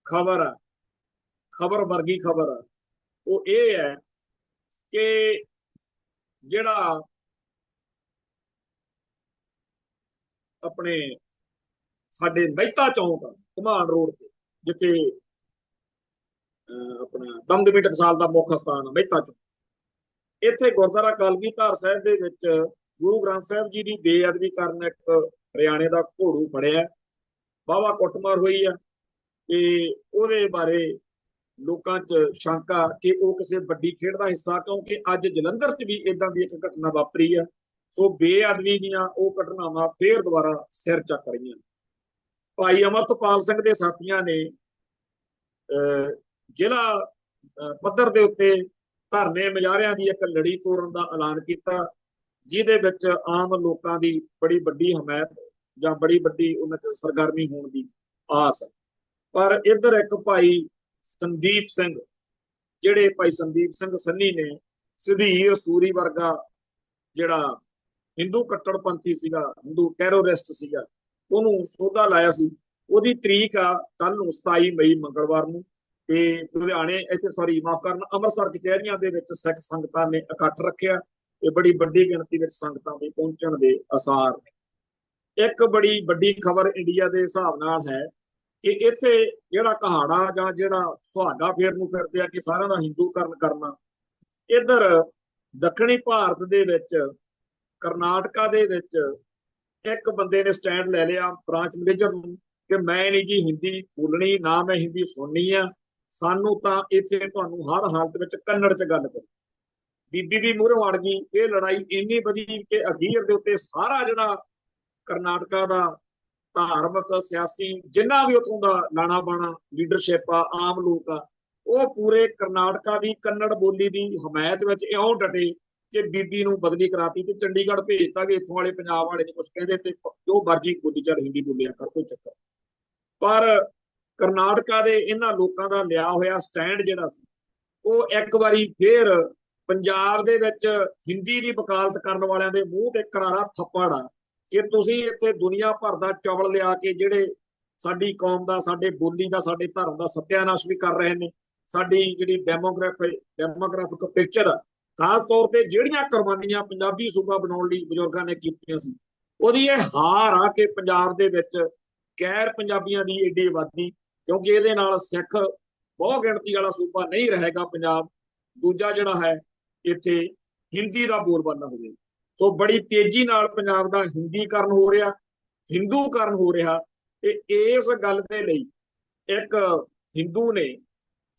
ਖਬਰ ਆ, ਖਬਰ ਵਰਗੀ ਖਬਰ ਆ, ਉਹ ਇਹ ਹੈ ਕਿ ਜਿਹੜਾ ਆਪਣੇ ਸਾਡੇ ਮਹਿਤਾ ਚੌਂਕ ਆ, ਘੁਮਾਣ ਰੋਡ ਤੇ, ਜਿੱਥੇ ਆਪਣਾ ਦਮਦਮੀ ਟਕਸਾਲ ਦਾ ਮੁੱਖ ਸਥਾਨ ਆ ਮਹਿਤਾ ਚੌਂਕ, ਇੱਥੇ ਗੁਰਦੁਆਰਾ ਕਲਗੀਧਰ ਸਾਹਿਬ ਦੇ ਵਿੱਚ ਗੁਰੂ ਗ੍ਰੰਥ ਸਾਹਿਬ ਜੀ ਦੀ ਬੇਅਦਬੀ ਕਰਨ ਇੱਕ ਹਰਿਆਣੇ ਦਾ ਘੋੜੂ ਫੜਿਆ। ਵਾਹਵਾ ਕੁੱਟਮਾਰ ਹੋਈ ਆ, ਤੇ ਉਹਦੇ ਬਾਰੇ ਲੋਕਾਂ 'ਚ ਸ਼ੰਕਾ ਕਿ ਉਹ ਕਿਸੇ ਵੱਡੀ ਖੇਡ ਦਾ ਹਿੱਸਾ, ਕਿਉਂਕਿ ਅੱਜ ਜਲੰਧਰ 'ਚ ਵੀ ਇਦਾਂ ਦੀ ਇੱਕ ਘਟਨਾ ਵਾਪਰੀ ਆ। ਸੋ ਬੇਅਦਬੀ ਦੀਆਂ ਉਹ ਘਟਨਾਵਾਂ ਫੇਰ ਦੁਬਾਰਾ ਸਿਰ ਚੱਕ ਰਹੀਆਂ। ਭਾਈ ਅਮਰਤਪਾਲ ਸਿੰਘ ਦੇ ਸਾਥੀਆਂ ਨੇ ਜ਼ਿਲ੍ਹਾ ਪੱਧਰ ਦੇ ਉੱਤੇ ਧਰਨੇ ਮੁਜ਼ਾਹਰਿਆਂ ਦੀ ਇੱਕ ਲੜੀ ਤੋੜਨ ਦਾ ਐਲਾਨ ਕੀਤਾ, ਜਿਹਦੇ ਵਿੱਚ ਆਮ ਲੋਕਾਂ ਦੀ ਬੜੀ ਵੱਡੀ ਹਮਾਇਤ ਜਾਂ ਬੜੀ ਵੱਡੀ ਉਹਨਾਂ 'ਚ ਸਰਗਰਮੀ ਹੋਣ ਦੀ ਆਸ ਹੈ। ਪਰ ਇੱਧਰ ਇੱਕ ਭਾਈ ਸੰਦੀਪ ਸਿੰਘ, ਜਿਹੜੇ ਭਾਈ ਸੰਦੀਪ ਸਿੰਘ ਸੰਨੀ ਨੇ ਸੁਧੀਰ ਸੂਰੀ ਵਰਗਾ ਜਿਹੜਾ ਹਿੰਦੂ ਕੱਟੜਪੰਥੀ ਸੀਗਾ, ਹਿੰਦੂ ਟੈਰੋਰਿਸਟ ਸੀਗਾ, ਉਹਨੂੰ ਸੋਧਾ ਲਾਇਆ ਸੀ। ਉਹਦੀ ਤਰੀਕ ਆ ਕੱਲ ਨੂੰ 27 ਮਈ ਮੰਗਲਵਾਰ ਨੂੰ। ਤੇ ਲੁਧਿਆਣੇ ਇੱਥੇ ਮਾਫ ਕਰਨਾ, ਅੰਮ੍ਰਿਤਸਰ ਕਚਹਿਰੀਆਂ ਦੇ ਵਿੱਚ ਸਿੱਖ ਸੰਗਤਾਂ ਨੇ ਇਕੱਠ ਰੱਖਿਆ ਤੇ ਬੜੀ ਵੱਡੀ ਗਿਣਤੀ ਵਿੱਚ ਸੰਗਤਾਂ ਦੇ ਪਹੁੰਚਣ ਦੇ ਆਸਾਰ ਨੇ। ਇੱਕ ਬੜੀ ਵੱਡੀ ਖਬਰ ਇੰਡੀਆ ਦੇ ਹਿਸਾਬ ਨਾਲ ਹੈ ਕਿ ਇੱਥੇ ਜਿਹੜਾ ਕਹਾੜਾ ਜਾਂ ਜਿਹੜਾ ਸੁਹਾਗਾ ਫੇਰ ਨੂੰ ਫਿਰਦੇ ਆ ਕਿ ਸਾਰਿਆਂ ਦਾ ਹਿੰਦੂਕਰਨ ਕਰਨਾ, ਇੱਧਰ ਦੱਖਣੀ ਭਾਰਤ ਦੇ ਵਿੱਚ ਕਰਨਾਟਕਾ ਦੇ ਵਿੱਚ ਇੱਕ ਬੰਦੇ ਨੇ ਸਟੈਂਡ ਲੈ ਲਿਆ ਬ੍ਰਾਂਚ ਮੈਨੇਜਰ ਨੂੰ ਕਿ ਮੈਂ ਨਹੀਂ ਜੀ ਹਿੰਦੀ ਬੋਲਣੀ, ਨਾ ਮੈਂ ਹਿੰਦੀ ਸੁਣਨੀ ਆ, ਸਾਨੂੰ ਤਾਂ ਇੱਥੇ ਤੁਹਾਨੂੰ ਹਰ ਹਾਲਤ ਵਿੱਚ ਕੰਨੜ 'ਚ ਗੱਲ ਕਰੋ। ਬੀਬੀ ਵੀ ਮੂਹਰੋਂ ਅੜ ਗਈ। ਇਹ ਲੜਾਈ ਇੰਨੀ ਵਧੀ ਕਿ ਅਖੀਰ ਦੇ ਉੱਤੇ ਸਾਰਾ ਜਿਹੜਾ ਕਰਨਾਟਕਾ ਦਾ ਧਾਰਮਿਕ, ਸਿਆਸੀ, ਜਿੰਨਾ ਵੀ ਉੱਥੋਂ ਦਾ ਲਾਣਾ ਬਾਣਾ ਲੀਡਰਸ਼ਿਪ ਆ, ਆਮ ਲੋਕ ਆ, ਉਹ ਪੂਰੇ ਕਰਨਾਟਕਾ ਦੀ ਕੰਨੜ ਬੋਲੀ ਦੀ ਹਮਾਇਤ ਵਿੱਚ ਇਉਂ ਡਟੇ ਕਿ ਬੀਬੀ ਨੂੰ ਬਦਲੀ ਕਰਾਤੀ ਤੇ ਚੰਡੀਗੜ੍ਹ ਭੇਜਤਾ ਕਿ ਇੱਥੋਂ ਵਾਲੇ ਪੰਜਾਬ ਵਾਲੇ ਨੇ ਕੁਝ ਕਹਿੰਦੇ ਤੇ ਜੋ ਮਰਜ਼ੀ ਬੋਲੀ ਚੱਲ ਹਿੰਦੀ ਬੋਲਿਆ ਕਰ, ਕੋਈ ਚੱਕਰ। ਪਰ ਕਰਨਾਟਕਾ ਦੇ ਇਹਨਾਂ ਲੋਕਾਂ ਦਾ ਲਿਆ ਹੋਇਆ ਸਟੈਂਡ ਜਿਹੜਾ ਸੀ, ਉਹ ਇੱਕ ਵਾਰੀ ਫੇਰ ਪੰਜਾਬ ਦੇ ਵਿੱਚ ਹਿੰਦੀ ਦੀ ਵਕਾਲਤ ਕਰਨ ਵਾਲਿਆਂ ਦੇ ਮੂੰਹ ਤੇ ਕਰਾਰਾ ਥੱਪੜ ਆ ਕਿ ਤੁਸੀਂ ਇੱਥੇ ਦੁਨੀਆ ਭਰ ਦਾ ਚਵਲ ਲਿਆ ਕੇ ਜਿਹੜੇ ਸਾਡੀ ਕੌਮ ਦਾ, ਸਾਡੇ ਬੋਲੀ ਦਾ, ਸਾਡੇ ਧਰਮ ਦਾ ਸੱਤਿਆਨਾਸ਼ ਵੀ ਕਰ ਰਹੇ ਨੇ। ਸਾਡੀ ਜਿਹੜੀ ਡੈਮੋਗ੍ਰਾਫਿਕ ਪਿਕਚਰ, ਖਾਸ ਤੌਰ ਤੇ ਜਿਹੜੀਆਂ ਕੁਰਬਾਨੀਆਂ ਪੰਜਾਬੀ ਸੂਬਾ ਬਣਾਉਣ ਲਈ ਬਜ਼ੁਰਗਾਂ ਨੇ ਕੀਤੀਆਂ ਸੀ, ਉਹਦੀ ਇਹ ਹਾਰ ਆ ਕਿ ਪੰਜਾਬ ਦੇ ਵਿੱਚ ਗੈਰ ਪੰਜਾਬੀਆਂ ਦੀ ਏਡੀ ਆਬਾਦੀ, क्योंकि ਇਹਦੇ ਨਾਲ ਸਿੱਖ ਬਹੁ ਗਿਣਤੀ ਵਾਲਾ ਸੂਬਾ ਨਹੀਂ ਰਹੇਗਾ ਪੰਜਾਬ। ਦੂਜਾ ਜਿਹੜਾ ਹੈ ਇੱਥੇ ਹਿੰਦੀ ਦਾ ਬੋਲਬਾਲਾ ਹੋਵੇ। ਸੋ ਬੜੀ ਤੇਜ਼ੀ ਨਾਲ ਪੰਜਾਬ ਦਾ ਹਿੰਦੀਕਰਨ ਹੋ ਰਿਹਾ, ਹਿੰਦੂਕਰਨ ਹੋ ਰਿਹਾ। ਤੇ ਇਸ ਗੱਲ ਦੇ ਲਈ ਇੱਕ ਹਿੰਦੂ ਨੇ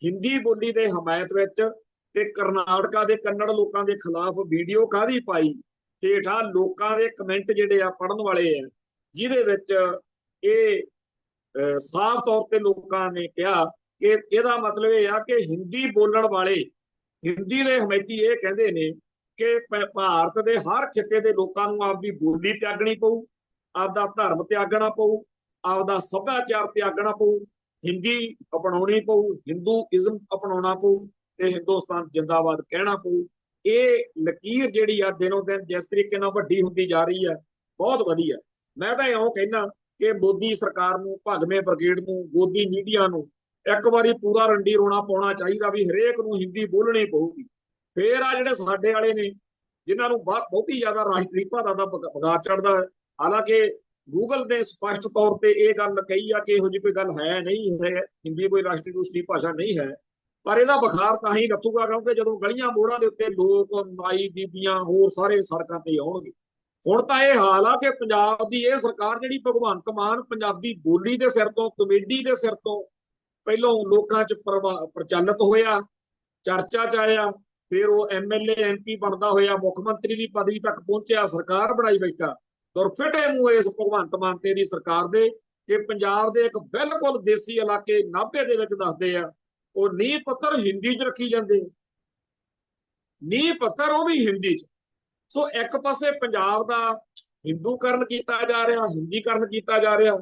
ਹਿੰਦੀ ਬੋਲੀ ਦੇ ਹਮਾਇਤ ਵਿੱਚ ਤੇ ਕਰਨਾਟਕਾ ਦੇ ਕੰਨੜ ਲੋਕਾਂ ਦੇ ਖਿਲਾਫ ਵੀਡੀਓ ਕਾਹਦੀ ਪਾਈ, ਹੇਠਾਂ ਲੋਕਾਂ ਦੇ ਕਮੈਂਟ ਜਿਹੜੇ ਆ ਪੜਨ ਵਾਲੇ ਆ, ਜਿਹਦੇ ਵਿੱਚ ਇਹ ਸਾਫ਼ ਤੌਰ ਤੇ ਲੋਕਾਂ ਨੇ ਕਿਹਾ ਕਿ ਇਹਦਾ ਮਤਲਬ ਇਹ ਆ ਕਿ ਹਿੰਦੀ ਬੋਲਣ ਵਾਲੇ, ਹਿੰਦੀ ਦੇ ਹਮੈਤੀ ਇਹ ਕਹਿੰਦੇ ਨੇ ਕਿ ਭਾਰਤ ਦੇ ਹਰ ਖਿੱਤੇ ਦੇ ਲੋਕਾਂ ਨੂੰ ਆਪਦੀ ਬੋਲੀ ਤਿਆਗਣੀ ਪਊ, ਆਪਦਾ ਧਰਮ ਤਿਆਗਣਾ ਪਊ, ਆਪਦਾ ਸੱਭਿਆਚਾਰ ਤਿਆਗਣਾ ਪਊ, ਹਿੰਦੀ ਅਪਣਾਉਣੀ ਪਊ, ਹਿੰਦੂਇਜ਼ਮ ਅਪਣਾਉਣਾ ਪਊ ਤੇ ਹਿੰਦੁਸਤਾਨ ਜਿੰਦਾਬਾਦ ਕਹਿਣਾ ਪਊ। ਇਹ ਲਕੀਰ ਜਿਹੜੀ ਆ ਦਿਨੋਂ ਦਿਨ ਜਿਸ ਤਰੀਕੇ ਨਾਲ ਵੱਡੀ ਹੁੰਦੀ ਜਾ ਰਹੀ ਆ, ਬਹੁਤ ਵਧੀਆ। ਮੈਂ ਤਾਂ ਇਉਂ ਕਹਿਣਾ ਕਿ ਮੋਦੀ ਸਰਕਾਰ ਨੂੰ, ਭਗਵੇਂ ਬ੍ਰਿਗੇਡ ਨੂੰ, ਗੋਦੀ ਮੀਡੀਆ ਨੂੰ ਇੱਕ ਵਾਰੀ ਪੂਰਾ ਰੰਡੀ ਰੋਣਾ ਪਾਉਣਾ ਚਾਹੀਦਾ ਵੀ ਹਰੇਕ ਨੂੰ ਹਿੰਦੀ ਬੋਲਣੀ ਪਊਗੀ। ਫੇਰ ਆ ਜਿਹੜੇ ਸਾਡੇ ਵਾਲੇ ਨੇ ਜਿਨ੍ਹਾਂ ਨੂੰ ਬਹੁਤੀ ਜ਼ਿਆਦਾ ਰਾਸ਼ਟਰੀ ਭਾਸ਼ਾ ਦਾ ਬਗਾੜ ਚੜਦਾ, ਹਾਲਾਂਕਿ ਗੂਗਲ ਨੇ ਸਪਸ਼ਟ ਤੌਰ ਤੇ ਇਹ ਗੱਲ ਕਹੀ ਆ ਕਿ ਇਹੋ ਜਿਹੀ ਕੋਈ ਗੱਲ ਹੈ ਨਹੀਂ ਹੈ, ਹਿੰਦੀ ਕੋਈ ਰਾਸ਼ਟਰੀ ਭਾਸ਼ਾ ਨਹੀਂ ਹੈ। ਪਰ ਇਹਦਾ ਬੁਖਾਰ ਤਾਂ ਹੀ ਰੱਖੂਗਾ ਕਿਉਂਕਿ ਜਦੋਂ ਗਲੀਆਂ ਮੋੜਾਂ ਦੇ ਉੱਤੇ ਲੋਕ, ਮਾਈ ਬੀਬੀਆਂ, ਹੋਰ ਸਾਰੇ ਸੜਕਾਂ ਤੇ ਆਉਣਗੇ। ਹੁਣ ਤਾਂ ਇਹ ਹਾਲ ਆ ਕਿ ਪੰਜਾਬ ਦੀ ਇਹ ਸਰਕਾਰ ਜਿਹੜੀ ਭਗਵੰਤ ਮਾਨ ਪੰਜਾਬੀ ਬੋਲੀ ਦੇ ਸਿਰ ਤੋਂ, ਕਮੇਡੀ ਦੇ ਸਿਰ ਤੋਂ ਪਹਿਲਾਂ ਲੋਕਾਂ 'ਚ ਪ੍ਰਚਲਿਤ ਹੋਇਆ, ਚਰਚਾ 'ਚ ਆਇਆ, ਫਿਰ ਉਹ ਐਮਐਲਏ ਐਮਪੀ ਬਣਦਾ ਹੋਇਆ ਮੁੱਖ ਮੰਤਰੀ ਦੀ ਪਦਵੀ ਤੱਕ ਪਹੁੰਚਿਆ, ਸਰਕਾਰ ਬਣਾਈ ਬੈਠਾ। ਦੁਰਫਿਟੇ ਨੂੰ ਇਸ ਭਗਵੰਤ ਮਾਨ ਤੇ ਦੀ ਸਰਕਾਰ ਦੇ ਕਿ ਪੰਜਾਬ ਦੇ ਇੱਕ ਬਿਲਕੁਲ ਦੇਸੀ ਇਲਾਕੇ ਨਾਭੇ ਦੇ ਵਿੱਚ ਦੱਸਦੇ ਆ ਉਹ ਨੀਂਹ ਪੱਥਰ ਹਿੰਦੀ 'ਚ ਰੱਖੀ ਜਾਂਦੇ, ਨੀਂਹ ਪੱਥਰ ਉਹ ਵੀ ਹਿੰਦੀ 'ਚ। ਸੋ ਇੱਕ ਪਾਸੇ ਪੰਜਾਬ ਦਾ ਹਿੰਦੂਕਰਨ ਕੀਤਾ ਜਾ ਰਿਹਾ, ਹਿੰਦੀਕਰਨ ਕੀਤਾ ਜਾ ਰਿਹਾ,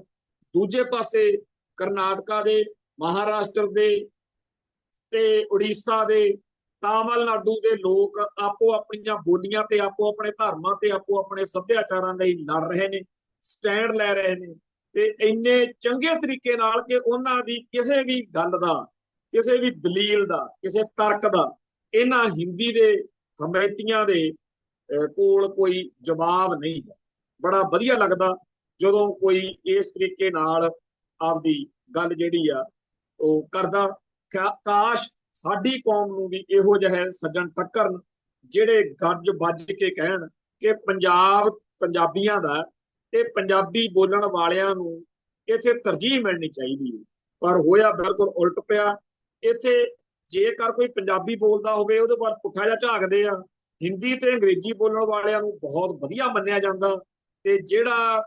ਦੂਜੇ ਪਾਸੇ ਕਰਨਾਟਕਾ ਦੇ, ਮਹਾਰਾਸ਼ਟਰ ਦੇ ਤੇ ਉੜੀਸਾ ਦੇ, ਤਾਮਿਲਨਾਡੂ ਦੇ ਲੋਕ ਆਪੋ ਆਪਣੀਆਂ ਬੋਲੀਆਂ ਤੇ, ਆਪੋ ਆਪਣੇ ਧਰਮਾਂ ਤੇ, ਆਪੋ ਆਪਣੇ ਸੱਭਿਆਚਾਰਾਂ ਲਈ ਲੜ ਰਹੇ ਨੇ, ਸਟੈਂਡ ਲੈ ਰਹੇ ਨੇ। ਤੇ ਇੰਨੇ ਚੰਗੇ ਤਰੀਕੇ ਨਾਲ ਕਿ ਉਹਨਾਂ ਦੀ ਕਿਸੇ ਵੀ ਗੱਲ ਦਾ, ਕਿਸੇ ਵੀ ਦਲੀਲ ਦਾ, ਕਿਸੇ ਤਰਕ ਦਾ ਇਹਨਾਂ ਹਿੰਦੀ ਦੇ ਹਮਾਇਤੀਆਂ ਦੇ ਕੋਲ ਕੋਈ ਜਵਾਬ ਨਹੀਂ ਹੈ। ਬੜਾ ਵਧੀਆ ਲੱਗਦਾ ਜਦੋਂ ਕੋਈ ਇਸ ਤਰੀਕੇ ਨਾਲ ਆਪਦੀ ਗੱਲ ਜਿਹੜੀ ਆ ਉਹ ਕਰਦਾ। ਕਾਸ਼ ਸਾਡੀ ਕੌਮ ਨੂੰ ਵੀ ਇਹੋ ਜਿਹੇ ਸੱਜਣ ਟੱਕਰਨ ਜਿਹੜੇ ਗੱਜ ਵੱਜ ਕੇ ਕਹਿਣ ਕਿ ਪੰਜਾਬ ਪੰਜਾਬੀਆਂ ਦਾ ਤੇ ਪੰਜਾਬੀ ਬੋਲਣ ਵਾਲਿਆਂ ਨੂੰ ਇੱਥੇ ਤਰਜੀਹ ਮਿਲਣੀ ਚਾਹੀਦੀ ਹੈ। ਪਰ ਹੋਇਆ ਬਿਲਕੁਲ ਉਲਟ ਪਿਆ। ਇੱਥੇ ਜੇਕਰ ਕੋਈ ਪੰਜਾਬੀ ਬੋਲਦਾ ਹੋਵੇ ਉਹਦੇ ਵੱਲ ਪੁੱਠਾ ਜਿਹਾ ਝਾਕਦੇ ਆ, ਹਿੰਦੀ ਤੇ ਅੰਗਰੇਜ਼ੀ ਬੋਲਣ ਵਾਲਿਆਂ ਨੂੰ ਬਹੁਤ ਵਧੀਆ ਮੰਨਿਆ ਜਾਂਦਾ। ਤੇ ਜਿਹੜਾ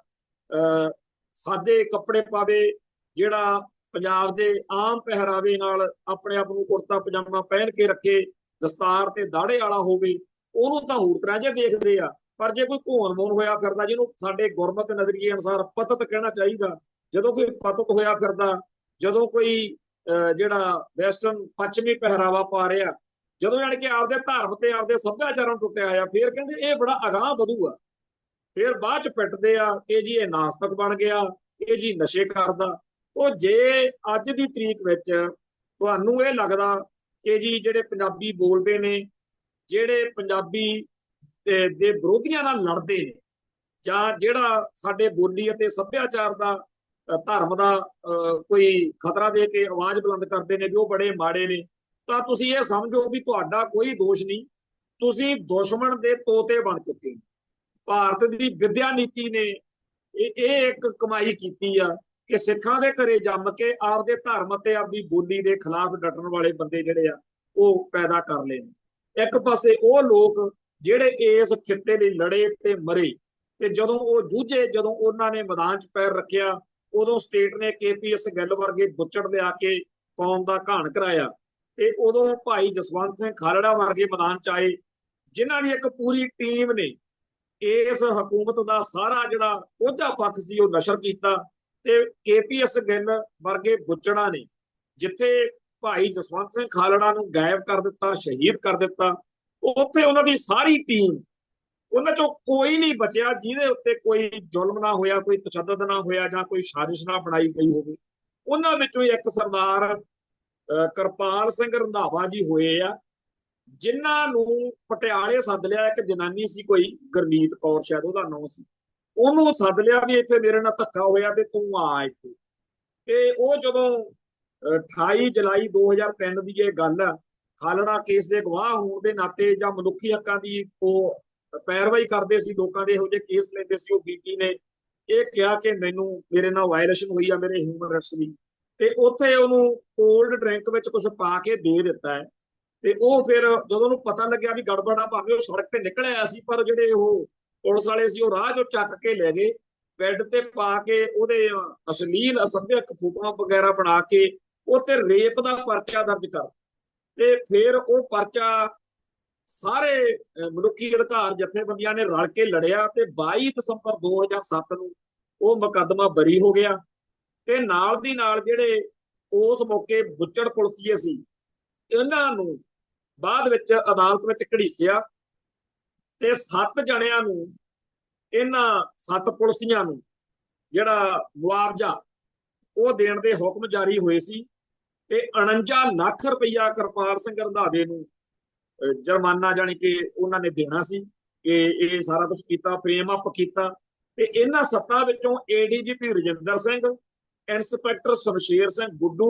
ਸਾਦੇ ਕੱਪੜੇ ਪਾਵੇ, ਜਿਹੜਾ ਪੰਜਾਬ ਦੇ ਆਮ ਪਹਿਰਾਵੇ ਨਾਲ ਆਪਣੇ ਆਪ ਨੂੰ ਕੁੜਤਾ ਪਜਾਮਾ ਪਹਿਨ ਕੇ ਰੱਖੇ, ਦਸਤਾਰ ਤੇ ਦਾੜੇ ਵਾਲਾ ਹੋਵੇ, ਉਹਨੂੰ ਤਾਂ ਹੋਰ ਤਰ੍ਹਾਂ ਜਿਹਾ ਦੇਖਦੇ ਆ। ਪਰ ਜੇ ਕੋਈ ਘੋਣ ਮੋਨ ਹੋਇਆ ਫਿਰਦਾ, ਜਿਹਨੂੰ ਸਾਡੇ ਗੁਰਮਤ ਨਜ਼ਰੀਏ ਅਨੁਸਾਰ ਪਤਤ ਕਹਿਣਾ ਚਾਹੀਦਾ, ਜਦੋਂ ਕੋਈ ਪਤਤ ਹੋਇਆ ਫਿਰਦਾ, ਜਦੋਂ ਕੋਈ ਜਿਹੜਾ ਵੈਸਟਰਨ ਪੱਛਮੀ ਪਹਿਰਾਵਾ ਪਾ ਰਿਹਾ, ਜਦੋਂ ਜਾਣੀ ਕਿ ਆਪਦੇ ਧਰਮ ਤੇ ਆਪਦੇ ਸੱਭਿਆਚਾਰਾਂ ਨੂੰ ਟੁੱਟਿਆ ਹੋਇਆ, ਫੇਰ ਕਹਿੰਦੇ ਇਹ ਬੜਾ ਅਗਾਂਹ ਵਧੂ ਆ। ਫਿਰ ਬਾਅਦ ਚ ਪਿੱਟਦੇ ਆ ਕਿ ਜੀ ਇਹ ਨਾਸਤਕ ਬਣ ਗਿਆ, ਇਹ ਜੀ ਨਸ਼ੇ ਕਰਦਾ। ਉਹ ਜੇ ਅੱਜ ਦੀ ਤਰੀਕ ਵਿੱਚ ਤੁਹਾਨੂੰ ਇਹ ਲੱਗਦਾ ਕਿ ਜੀ ਜਿਹੜੇ ਪੰਜਾਬੀ ਬੋਲਦੇ ਨੇ, ਜਿਹੜੇ ਪੰਜਾਬੀ ਦੇ ਵਿਰੋਧੀਆਂ ਨਾਲ ਲੜਦੇ ਨੇ, ਜਾਂ ਜਿਹੜਾ ਸਾਡੇ ਬੋਲੀ ਅਤੇ ਸੱਭਿਆਚਾਰ ਦਾ, ਧਰਮ ਦਾ ਕੋਈ ਖਤਰਾ ਦੇ ਕੇ ਆਵਾਜ਼ ਬੁਲੰਦ ਕਰਦੇ ਨੇ ਵੀ ਉਹ ਬੜੇ ਮਾੜੇ ਨੇ, ਤਾਂ ਤੁਸੀਂ ਇਹ ਸਮਝੋ ਵੀ ਤੁਹਾਡਾ ਕੋਈ ਦੋਸ਼ ਨਹੀਂ, ਤੁਸੀਂ ਦੁਸ਼ਮਣ ਦੇ ਤੋਤੇ ਬਣ ਚੁੱਕੇ ਹੋ। ਭਾਰਤ ਦੀ ਵਿਦਿਆ ਨੀਤੀ ਨੇ ਇਹ ਇੱਕ ਕਮਾਈ ਕੀਤੀ ਆ ਕਿ ਸਿੱਖਾਂ ਦੇ ਘਰੇ ਜੰਮ ਕੇ ਆਪਦੇ ਧਰਮ ਅਤੇ ਆਪਦੀ ਬੋਲੀ ਦੇ ਖਿਲਾਫ ਡਟਣ ਵਾਲੇ ਬੰਦੇ ਜਿਹੜੇ ਆ ਉਹ ਪੈਦਾ ਕਰ ਲਏ ਨੇ। ਇੱਕ ਪਾਸੇ ਉਹ ਲੋਕ ਜਿਹੜੇ ਇਸ ਖਿੱਤੇ ਲਈ ਲੜੇ ਤੇ ਮਰੇ, ਤੇ ਜਦੋਂ ਉਹ ਜੂਝੇ, ਜਦੋਂ ਉਹਨਾਂ ਨੇ ਮੈਦਾਨ 'ਚ ਪੈਰ ਰੱਖਿਆ, ਉਦੋਂ ਸਟੇਟ ਨੇ KPS ਗਿੱਲ ਵਰਗੇ ਬੁੱਚੜ ਲਿਆ ਕੇ ਕੌਮ ਦਾ ਘਾਣ ਕਰਾਇਆ। ਤੇ ਉਦੋਂ ਭਾਈ ਜਸਵੰਤ ਸਿੰਘ ਖਾਲੜਾ ਵਰਗੇ ਮੈਦਾਨ 'ਚ ਆਏ, ਜਿਨ੍ਹਾਂ ਦੀ ਇੱਕ ਪੂਰੀ ਟੀਮ ਨੇ ਇਸ ਹਕੂਮਤ ਦਾ ਸਾਰਾ ਜਿਹੜਾ ਉਹਦਾ ਪੱਖ ਸੀ ਉਹ ਨਸ਼ਰ ਕੀਤਾ। ਤੇ KPS ਗਿੱਲ ਵਰਗੇ ਬੁੱਚੜਾਂ ਨੇ ਜਿੱਥੇ ਭਾਈ ਜਸਵੰਤ ਸਿੰਘ ਖਾਲੜਾ ਨੂੰ ਗਾਇਬ ਕਰ ਦਿੱਤਾ, ਸ਼ਹੀਦ ਕਰ ਦਿੱਤਾ, ਉੱਥੇ ਉਹਨਾਂ ਦੀ ਸਾਰੀ ਟੀਮ, ਉਹਨਾਂ ਚੋਂ ਕੋਈ ਨਹੀਂ ਬਚਿਆ ਜਿਹਦੇ ਉੱਤੇ ਕੋਈ ਜ਼ੁਲਮ ਨਾ ਹੋਇਆ, ਕੋਈ ਤਸ਼ੱਦਦ ਨਾ ਹੋਇਆ, ਜਾਂ ਕੋਈ ਸਾਜ਼ਿਸ਼ ਨਾ ਬਣਾਈ ਗਈ ਹੋਵੇ। ਉਹਨਾਂ ਵਿੱਚੋਂ ਇੱਕ ਸਰਦਾਰ ਕਿਰਪਾਲ ਸਿੰਘ ਰੰਧਾਵਾ ਜੀ ਹੋਏ ਆ, ਜਿਨ੍ਹਾਂ ਨੂੰ ਪਟਿਆਲੇ ਸੱਦ ਲਿਆ। ਇੱਕ ਜਨਾਨੀ ਸੀ ਕੋਈ, ਗੁਰਮੀਤ ਕੌਰ ਸ਼ਾਇਦ ਉਹਦਾ ਨਾਮ ਸੀ, ਉਹਨੂੰ ਸੱਦ ਲਿਆ ਵੀ ਇੱਥੇ ਮੇਰੇ ਨਾਲ ਧੱਕਾ ਹੋਇਆ ਤੇ ਤੂੰ ਆ ਇੱਥੇ। ਤੇ ਉਹ ਜਦੋਂ 28 ਜੁਲਾਈ 2003 ਦੀ ਇਹ ਗੱਲ ਆ। ਖਾਲੜਾ ਕੇਸ ਦੇ ਗਵਾਹ ਹੋਣ ਦੇ ਨਾਤੇ ਜਾਂ ਮਨੁੱਖੀ ਹੱਕਾਂ ਦੀ ਉਹ ਪੈਰਵਾਈ ਕਰਦੇ ਸੀ, ਲੋਕਾਂ ਦੇ ਇਹੋ ਜਿਹੇ ਕੇਸ ਲੈਂਦੇ ਸੀ, ਉਹ ਬੀਬੀ ਨੇ ਇਹ ਕਿਹਾ ਕਿ ਮੈਨੂੰ ਮੇਰੇ ਨਾਲ ਵਾਇਲੇਸ਼ਨ ਹੋਈ ਆ ਮੇਰੇ ਹਿਊਮਨ ਰਾਈਟਸ ਦੀ, ਤੇ ਉੱਥੇ ਉਹਨੂੰ ਕੋਲਡ ਡਰਿੰਕ ਵਿੱਚ ਕੁਝ ਪਾ ਕੇ ਦੇ ਦਿੱਤਾ ਹੈ। ਤੇ ਉਹ ਫਿਰ ਜਦੋਂ ਉਹਨੂੰ ਪਤਾ ਲੱਗਿਆ ਵੀ ਗੜਬੜ ਆ, ਭਾਵੇਂ ਉਹ ਸੜਕ ਤੇ ਨਿਕਲ ਆਇਆ ਸੀ, ਪਰ ਜਿਹੜੇ ਉਹ ਪੁਲਿਸ ਵਾਲੇ ਸੀ ਉਹ ਰਾਹ ਚੋਂ ਚੱਕ ਕੇ ਲੈ ਗਏ, ਬੈੱਡ ਤੇ ਪਾ ਕੇ ਉਹਦੇ ਅਸ਼ਲੀਲ ਅਸਭਿਅਕ ਫੋਟੋਆਂ ਵਗੈਰਾ ਬਣਾ ਕੇ ਉਹ ਤੇ ਰੇਪ ਦਾ ਪਰਚਾ ਦਰਜ ਕਰ, ਤੇ ਫਿਰ ਉਹ ਪਰਚਾ ਸਾਰੇ ਮਨੁੱਖੀ ਅਧਿਕਾਰ ਜਥੇਬੰਦੀਆਂ ਨੇ ਰਲ ਕੇ ਲੜਿਆ, ਤੇ 22 ਦਸੰਬਰ 2007 ਨੂੰ ਉਹ ਮੁਕੱਦਮਾ ਬਰੀ ਹੋ ਗਿਆ। ਤੇ ਨਾਲ ਦੀ ਨਾਲ ਜਿਹੜੇ ਉਸ ਮੌਕੇ ਬੁੱਚੜ ਪੁਲਸੀਏ ਸੀ, ਇਹਨਾਂ ਨੂੰ ਬਾਅਦ ਵਿੱਚ ਅਦਾਲਤ ਵਿੱਚ ਘੜੀਸਿਆ, ਤੇ 7 ਜਣਿਆਂ ਨੂੰ, ਇਹਨਾਂ 7 ਪੁਲਸੀਆਂ ਨੂੰ ਜਿਹੜਾ ਮੁਆਵਜ਼ਾ ਉਹ ਦੇਣ ਦੇ ਹੁਕਮ ਜਾਰੀ ਹੋਏ ਸੀ, ਤੇ 49 ਲੱਖ ਰੁਪਈਆ ਕਿਰਪਾਲ ਸਿੰਘ ਰੰਧਾਵੇ ਨੂੰ ਜੁਰਮਾਨਾ ਜਾਣੀ ਕਿ ਉਹਨਾਂ ਨੇ ਦੇਣਾ ਸੀ, ਕਿ ਇਹ ਸਾਰਾ ਕੁਝ ਕੀਤਾ, ਫਰੇਮ ਅਪ ਕੀਤਾ। ਤੇ ਇਹਨਾਂ 7 ਵਿੱਚੋਂ ਏਡੀਜੀਪੀ ਰਜਿੰਦਰ ਸਿੰਘ, ਇੰਸਪੈਕਟਰ ਸ਼ਮਸ਼ੇਰ ਸਿੰਘ ਗੁੱਡੂ,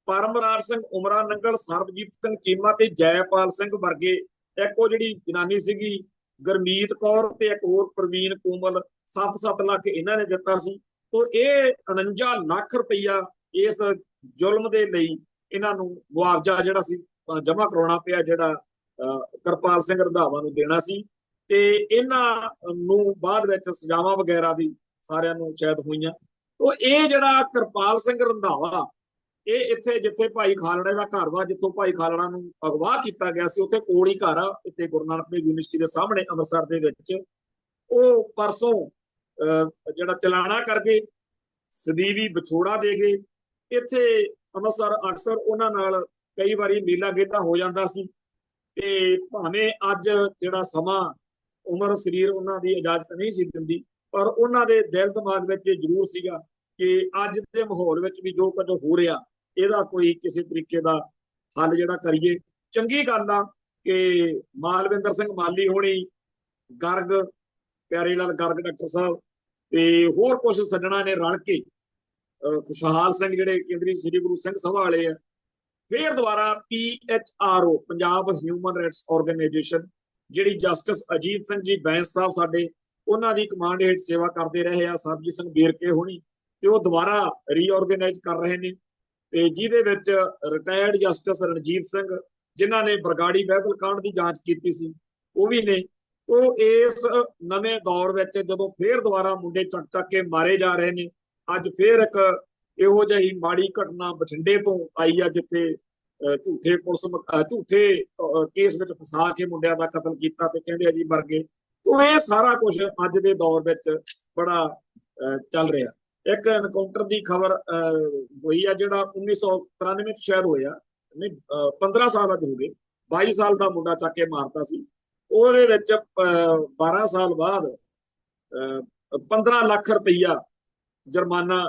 ਪਰਮਰਾਜ ਸਿੰਘ ਉਮਰਾ ਨੰਗਲ, ਸਰਬਜੀਤ ਸਿੰਘ ਚੀਮਾ ਤੇ ਜੈਪਾਲ ਸਿੰਘ ਵਰਗੇ, ਇੱਕ ਉਹ ਜਿਹੜੀ ਜਨਾਨੀ ਸੀਗੀ ਗੁਰਮੀਤ ਕੌਰ, ਤੇ ਇੱਕ ਹੋਰ ਪ੍ਰਵੀਨ ਕੋਮਲ, 7-7 ਲੱਖ ਇਹਨਾਂ ਨੇ ਦਿੱਤਾ ਸੀ। ਤੋਂ ਇਹ 49 ਲੱਖ ਰੁਪਈਆ ਇਸ ਜ਼ੁਲਮ ਦੇ ਲਈ ਇਹਨਾਂ ਨੂੰ ਮੁਆਵਜ਼ਾ ਜਿਹੜਾ ਸੀ ਜਮ੍ਹਾਂ ਕਰਾਉਣਾ ਪਿਆ, ਜਿਹੜਾ ਕਿਰਪਾਲ ਸਿੰਘ ਰੰਧਾਵਾ ਨੂੰ ਦੇਣਾ ਸੀ। ਤੇ ਇਹਨਾਂ ਨੂੰ ਬਾਅਦ ਵਿੱਚ ਸਜ਼ਾਵਾਂ ਵਗੈਰਾ ਵੀ ਸਾਰਿਆਂ ਨੂੰ ਸ਼ਾਇਦ ਹੋਈਆਂ। ਤੋਂ ਇਹ ਜਿਹੜਾ ਕਿਰਪਾਲ ਸਿੰਘ ਰੰਧਾਵਾ, ਇਹ ਇੱਥੇ ਜਿੱਥੇ ਭਾਈ ਖਾਲੜੇ ਦਾ ਘਰ ਵਾ, ਜਿੱਥੋਂ ਭਾਈ ਖਾਲੜਾ ਨੂੰ ਅਗਵਾ ਕੀਤਾ ਗਿਆ ਸੀ, ਉੱਥੇ ਕੋਲ ਹੀ ਘਰ ਆ, ਇੱਥੇ ਗੁਰੂ ਨਾਨਕ ਦੇਵ ਯੂਨੀਵਰਸਿਟੀ ਦੇ ਸਾਹਮਣੇ ਅੰਮ੍ਰਿਤਸਰ ਦੇ ਵਿੱਚ। ਉਹ ਪਰਸੋਂ ਜਿਹੜਾ ਚਲਾਣਾ ਕਰਕੇ ਸਦੀਵੀ ਵਿਛੋੜਾ ਦੇ ਗਏ। ਇੱਥੇ ਅੰਮ੍ਰਿਤਸਰ ਅਕਸਰ ਉਹਨਾਂ ਨਾਲ ਕਈ ਵਾਰੀ ਮੇਲਾ ਗੇਤਾ ਹੋ ਜਾਂਦਾ ਸੀ, ਤੇ ਭਾਵੇਂ ਅੱਜ ਜਿਹੜਾ ਸਮਾਂ ਉਮਰ ਸਰੀਰ ਉਹਨਾਂ ਦੀ ਇਜਾਜ਼ਤ ਨਹੀਂ ਸੀ ਦਿੰਦੀ, ਪਰ ਉਹਨਾਂ ਦੇ ਦਿਲ ਦਿਮਾਗ ਵਿੱਚ ਇਹ ਜ਼ਰੂਰ ਸੀਗਾ ਕਿ ਅੱਜ ਦੇ ਮਾਹੌਲ ਵਿੱਚ ਵੀ ਜੋ ਕੁਝ ਹੋ ਰਿਹਾ, ਇਹਦਾ ਕੋਈ ਕਿਸੇ ਤਰੀਕੇ ਦਾ ਹੱਲ ਜਿਹੜਾ ਕਰੀਏ। ਚੰਗੀ ਗੱਲ ਆ ਕਿ ਮਾਲਵਿੰਦਰ ਸਿੰਘ ਮਾਲੀ ਹੋਣੀ, ਗਰਗ ਪਿਆਰੇ ਲਾਲ ਗਰਗ ਡਾਕਟਰ ਸਾਹਿਬ, ਤੇ ਹੋਰ ਕੁਝ ਸੱਜਣਾ ਨੇ ਰਲ ਕੇ, ਖੁਸ਼ਹਾਲ ਸਿੰਘ ਜਿਹੜੇ ਕੇਂਦਰੀ ਸ੍ਰੀ ਗੁਰੂ ਸਿੰਘ ਸਭਾ ਵਾਲੇ ਆ, ਫਿਰ ਦੁਬਾਰਾ PHRO Punjab human rights organisation, ਜਿਹੜੀ ਜਸਟਿਸ ਅਜੀਤ ਸਿੰਘ ਜੀ ਬੈਂਸ ਸਾਹਿਬ ਸਾਡੇ, ਉਹਨਾਂ ਦੀ ਕਮਾਂਡ ਹੇਠ ਸੇਵਾ ਕਰਦੇ ਰਹੇ ਆ, ਸਰਬਜੀਤ ਸਿੰਘ ਬੇਰਕੇ ਹੋਣੀ, ਤੇ ਉਹ ਦੁਬਾਰਾ ਰੀਆਰਗੇਨਾਈਜ਼ ਕਰ ਰਹੇ ਨੇ, ਤੇ ਜਿਹਦੇ ਵਿੱਚ ਰਿਟਾਇਰਡ ਜਸਟਿਸ ਰਣਜੀਤ ਸਿੰਘ, ਜਿਨ੍ਹਾਂ ਨੇ ਬਰਗਾੜੀ ਬਹਿਬਲ ਕਾਂਡ ਦੀ ਜਾਂਚ ਕੀਤੀ ਸੀ, ਉਹ ਵੀ ਨੇ। ਉਹ ਇਸ ਨਵੇਂ ਦੌਰ ਵਿੱਚ ਜਦੋਂ ਫੇਰ ਦੁਬਾਰਾ ਮੁੰਡੇ ਚੱਕ ਕੇ ਮਾਰੇ ਜਾ ਰਹੇ ਨੇ, ਅੱਜ ਫੇਰ ਇੱਕ ਇਹੋ ਜਿਹੀ ਮਾੜੀ ਘਟਨਾ ਬਠਿੰਡੇ ਤੋਂ ਆਈ ਆ, ਜਿੱਥੇ ਝੂਠੇ ਕੇਸ ਵਿੱਚ ਫਸਾ ਕੇ ਮੁੰਡਿਆਂ ਦਾ ਕਤਲ ਕੀਤਾ, ਤੇ ਕਹਿੰਦੇ ਆ ਜੀ ਮਰ ਗਏ। ਤੋਂ ਇਹ ਸਾਰਾ ਕੁਝ ਅੱਜ ਦੇ ਦੌਰ ਵਿੱਚ ਬੜਾ ਚੱਲ ਰਿਹਾ। ਇੱਕ ਐਨਕਾਊਂਟਰ ਦੀ ਖਬਰ ਹੋਈ ਆ, ਜਿਹੜਾ 1993 ਵਿੱਚ ਸ਼ਾਇਦ ਹੋਇਆ, ਨਹੀਂ 15 ਸਾਲ ਅੱਜ ਹੋ ਗਏ, 22 ਸਾਲ ਦਾ ਮੁੰਡਾ ਚੱਕ ਕੇ ਮਾਰਤਾ ਸੀ। ਉਹਦੇ ਵਿੱਚ 12 ਸਾਲ ਬਾਅਦ 15 ਲੱਖ ਰੁਪਈਆ ਜੁਰਮਾਨਾ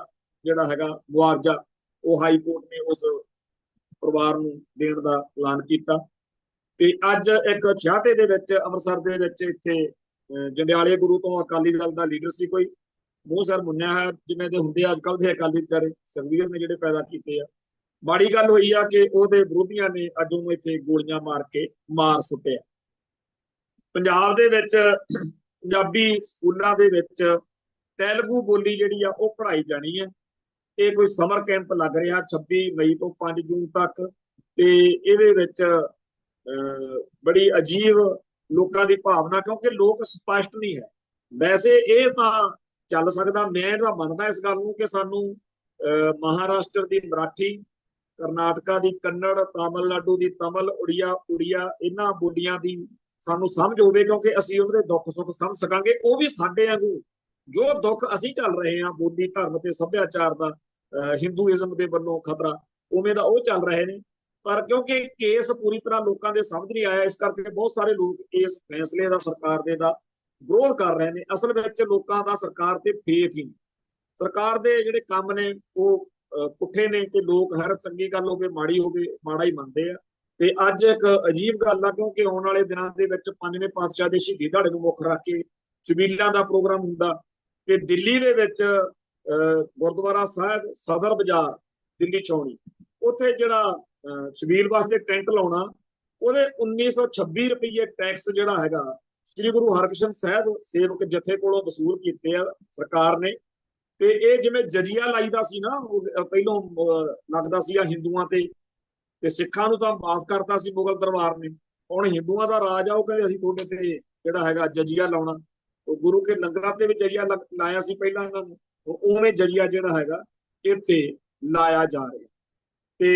ਜਿਹੜਾ ਹੈਗਾ ਮੁਆਵਜ਼ਾ, ਉਹ ਹਾਈ ਕੋਰਟ ਨੇ ਉਸ ਪਰਿਵਾਰ ਨੂੰ ਦੇਣ ਦਾ ਐਲਾਨ ਕੀਤਾ। ਤੇ ਅੱਜ ਇੱਕ 66 ਦੇ ਵਿੱਚ ਅੰਮ੍ਰਿਤਸਰ ਦੇ ਵਿੱਚ, ਇੱਥੇ ਜੰਡਿਆਲੇ ਗੁਰੂ ਤੋਂ ਅਕਾਲੀ ਦਲ ਦਾ ਲੀਡਰ ਸੀ ਕੋਈ, ਮੂੰਹ ਸਿਰ ਮੁੰਨਿਆ ਹੈ ਜਿਵੇਂ ਦੇ ਹੁੰਦੇ ਅੱਜ ਕੱਲ੍ਹ ਦੇ ਅਕਾਲੀ ਵਿਚਾਰੇ, ਸੁਖਬੀਰ ਨੇ ਜਿਹੜੇ ਪੈਦਾ ਕੀਤੇ ਆ। ਮਾੜੀ ਗੱਲ ਹੋਈ ਆ ਕਿ ਉਹਦੇ ਵਿਰੋਧੀਆਂ ਨੇ ਅੱਜ ਉਹਨੂੰ ਇੱਥੇ ਗੋਲੀਆਂ ਮਾਰ ਕੇ ਮਾਰ ਸੁੱਟਿਆ। ਪੰਜਾਬ ਦੇ ਵਿੱਚ ਪੰਜਾਬੀ ਸਕੂਲਾਂ ਦੇ ਵਿੱਚ ਤੇਲਗੂ ਬੋਲੀ ਜਿਹੜੀ ਆ ਉਹ ਪੜ੍ਹਾਈ ਜਾਣੀ ਹੈ। ਇਹ ਕੋਈ ਸਮਰ ਕੈਂਪ ਲੱਗ ਰਿਹਾ 26 ਮਈ ਤੋਂ 5 ਜੂਨ ਤੱਕ, ਤੇ ਇਹਦੇ ਵਿੱਚ ਬੜੀ ਅਜੀਬ ਲੋਕਾਂ ਦੀ ਭਾਵਨਾ, ਕਿਉਂਕਿ ਲੋਕ ਸਪਸ਼ਟ ਨਹੀਂ ਹੈ। ਵੈਸੇ ਇਹ ਤਾਂ ਚੱਲ ਸਕਦਾ, ਮੈਂ ਤਾਂ ਮੰਨਦਾ ਇਸ ਗੱਲ ਨੂੰ ਕਿ ਸਾਨੂੰ ਮਹਾਰਾਸ਼ਟਰ ਦੀ ਮਰਾਠੀ, ਕਰਨਾਟਕਾ ਦੀ ਕੰਨੜ, ਤਾਮਿਲਨਾਡੂ ਦੀ ਤਮਿਲ, ਉੜੀਆ ਇਹਨਾਂ ਬੋਲੀਆਂ ਦੀ ਸਾਨੂੰ ਸਮਝ ਹੋਵੇ, ਕਿਉਂਕਿ ਅਸੀਂ ਉਹਨਾਂ ਦੇ ਦੁੱਖ ਸੁੱਖ ਸਮਝ ਸਕਾਂਗੇ। ਉਹ ਵੀ ਸਾਡੇ ਵਾਂਗੂ ਜੋ ਦੁੱਖ ਅਸੀਂ ਚੱਲ ਰਹੇ ਹਾਂ, ਬੋਲੀ, ਧਰਮ ਤੇ ਸੱਭਿਆਚਾਰ ਦਾ, ਹਿੰਦੂਇਜ਼ਮ ਦੇ ਵੱਲੋਂ ਖਤਰਾ, ਉਵੇਂ ਦਾ ਉਹ ਚੱਲ ਰਹੇ ਨੇ। ਪਰ ਕਿਉਂਕਿ ਕੇਸ ਪੂਰੀ ਤਰ੍ਹਾਂ ਲੋਕਾਂ ਦੇ ਸਮਝ ਨਹੀਂ ਆਇਆ, ਇਸ ਕਰਕੇ ਬਹੁਤ ਸਾਰੇ ਲੋਕ ਇਸ ਫੈਸਲੇ ਦਾ, ਸਰਕਾਰ ਦੇ ਦਾ ਵਿਰੋਧ ਕਰ ਰਹੇ ਨੇ। ਅਸਲ ਵਿੱਚ ਲੋਕਾਂ ਦਾ ਸਰਕਾਰ ਤੇ ਫੇਥ ਹੀ, ਸਰਕਾਰ ਦੇ ਜਿਹੜੇ ਕੰਮ ਨੇ ਉਹ ਪੁੱਠੇ ਨੇ, ਤੇ ਲੋਕ ਹਰ ਚੰਗੀ ਗੱਲ ਹੋਵੇ ਮਾੜੀ ਹੋਵੇ ਮਾੜਾ ਹੀ ਮੰਨਦੇ ਆ। ਤੇ ਅੱਜ ਇੱਕ ਅਜੀਬ ਗੱਲ ਆ, ਕਿਉਂਕਿ ਆਉਣ ਵਾਲੇ ਦਿਨਾਂ ਦੇ ਵਿੱਚ 5ਵੇਂ ਪਾਤਸ਼ਾਹ ਦੇ ਸ਼ਹੀਦੀ ਦਿਹਾੜੇ ਨੂੰ ਮੁੱਖ ਰੱਖ ਕੇ ਚਬੀਲਾਂ ਦਾ ਪ੍ਰੋਗਰਾਮ ਹੁੰਦਾ, ਤੇ ਦਿੱਲੀ ਦੇ ਵਿੱਚ ਗੁਰਦੁਆਰਾ ਸਾਹਿਬ ਸਦਰ ਬਾਜ਼ਾਰ ਦਿੱਲੀ ਛਾਉਣੀ, ਉੱਥੇ ਜਿਹੜਾ ਛਬੀਲ ਵਾਸਤੇ ਟੈਂਟ ਲਾਉਣਾ, ਉਹਦੇ 1926 ਰੁਪਏ ਟੈਕਸ ਜਿਹੜਾ ਹੈਗਾ ਸ੍ਰੀ ਗੁਰੂ ਹਰਕ੍ਰਿਸ਼ਨ ਸਾਹਿਬ ਸੇਵਕ ਜਥੇ ਕੋਲੋਂ ਵਸੂਲ ਕੀਤੇ ਆ ਸਰਕਾਰ ਨੇ। ਤੇ ਇਹ ਜਿਵੇਂ ਜਜੀਆ ਲਾਈਦਾ ਸੀ ਨਾ, ਪਹਿਲੋਂ ਲੱਗਦਾ ਸੀ ਆ ਹਿੰਦੂਆਂ ਤੇ ਸਿੱਖਾਂ ਨੂੰ ਤਾਂ ਮਾਫ ਕਰਤਾ ਸੀ ਮੁਗਲ ਦਰਬਾਰ ਨੇ। ਹੁਣ ਹਿੰਦੂਆਂ ਦਾ ਰਾਜ ਆ, ਉਹ ਕਹਿੰਦੇ ਅਸੀਂ ਤੁਹਾਡੇ ਤੇ ਜਿਹੜਾ ਹੈਗਾ ਜਜੀਆ ਲਾਉਣਾ। ਉਹ ਗੁਰੂ ਕੇ ਲੰਗਰਾਂ ਤੇ ਵੀ ਜਜੀਆ ਲਾਇਆ ਸੀ ਪਹਿਲਾਂ ਇਹਨਾਂ ਨੂੰ, ਉਵੇਂ ਜਜੀਆ ਜਿਹੜਾ ਹੈਗਾ ਇੱਥੇ ਲਾਇਆ ਜਾ ਰਿਹਾ। ਤੇ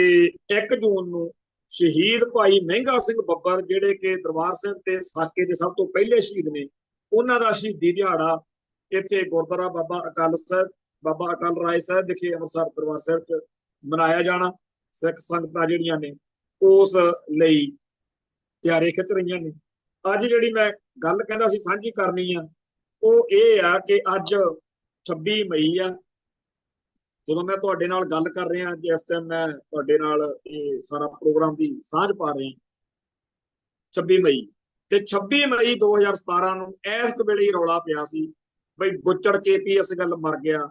1 ਜੂਨ ਨੂੰ ਸ਼ਹੀਦ ਭਾਈ ਮਹਿੰਗਾ ਸਿੰਘ ਬੱਬਰ, ਜਿਹੜੇ ਕਿ ਦਰਬਾਰ ਸਾਹਿਬ ਤੇ ਸਾਕੇ ਦੇ ਸਭ ਤੋਂ ਪਹਿਲੇ ਸ਼ਹੀਦ ਨੇ, ਉਹਨਾਂ ਦਾ ਸ਼ਹੀਦੀ ਦਿਹਾੜਾ ਇੱਥੇ ਗੁਰਦੁਆਰਾ ਬਾਬਾ ਅਟਲ ਸਾਹਿਬ, ਬਾਬਾ ਅਟਲ ਰਾਏ ਸਾਹਿਬ ਵਿਖੇ ਅੰਮ੍ਰਿਤਸਰ ਦਰਬਾਰ ਸਾਹਿਬ 'ਚ ਮਨਾਇਆ ਜਾਣਾ। ਸਿੱਖ ਸੰਗਤਾਂ ਜਿਹੜੀਆਂ ਨੇ ਉਸ ਲਈ ਤਿਆਰੀ ਖਿੱਚ ਰਹੀਆਂ ਨੇ। ਅੱਜ ਜਿਹੜੀ ਮੈਂ ਗੱਲ ਕਹਿੰਦਾ ਸੀ ਸਾਂਝੀ ਕਰਨੀ ਆ, ਉਹ ਇਹ ਆ ਕਿ ਅੱਜ 26 ਮਈ ਆ। ਜਦੋਂ ਮੈਂ ਤੁਹਾਡੇ ਨਾਲ ਗੱਲ ਕਰ ਰਿਹਾ, ਜਿਸ ਟਾਈਮ ਮੈਂ ਤੁਹਾਡੇ ਨਾਲ ਇਹ ਸਾਰਾ ਪ੍ਰੋਗਰਾਮ ਦੀ ਸਾਂਝ ਪਾ ਰਿਹਾ, 26 ਮਈ ਤੇ 26 ਮਈ 2017 ਨੂੰ ਇਸ ਵੇਲੇ ਹੀ ਰੌਲਾ ਪਿਆ ਸੀ ਬਈ ਬੁੱਚੜ KPS ਗੱਲ ਮਰ ਗਿਆ।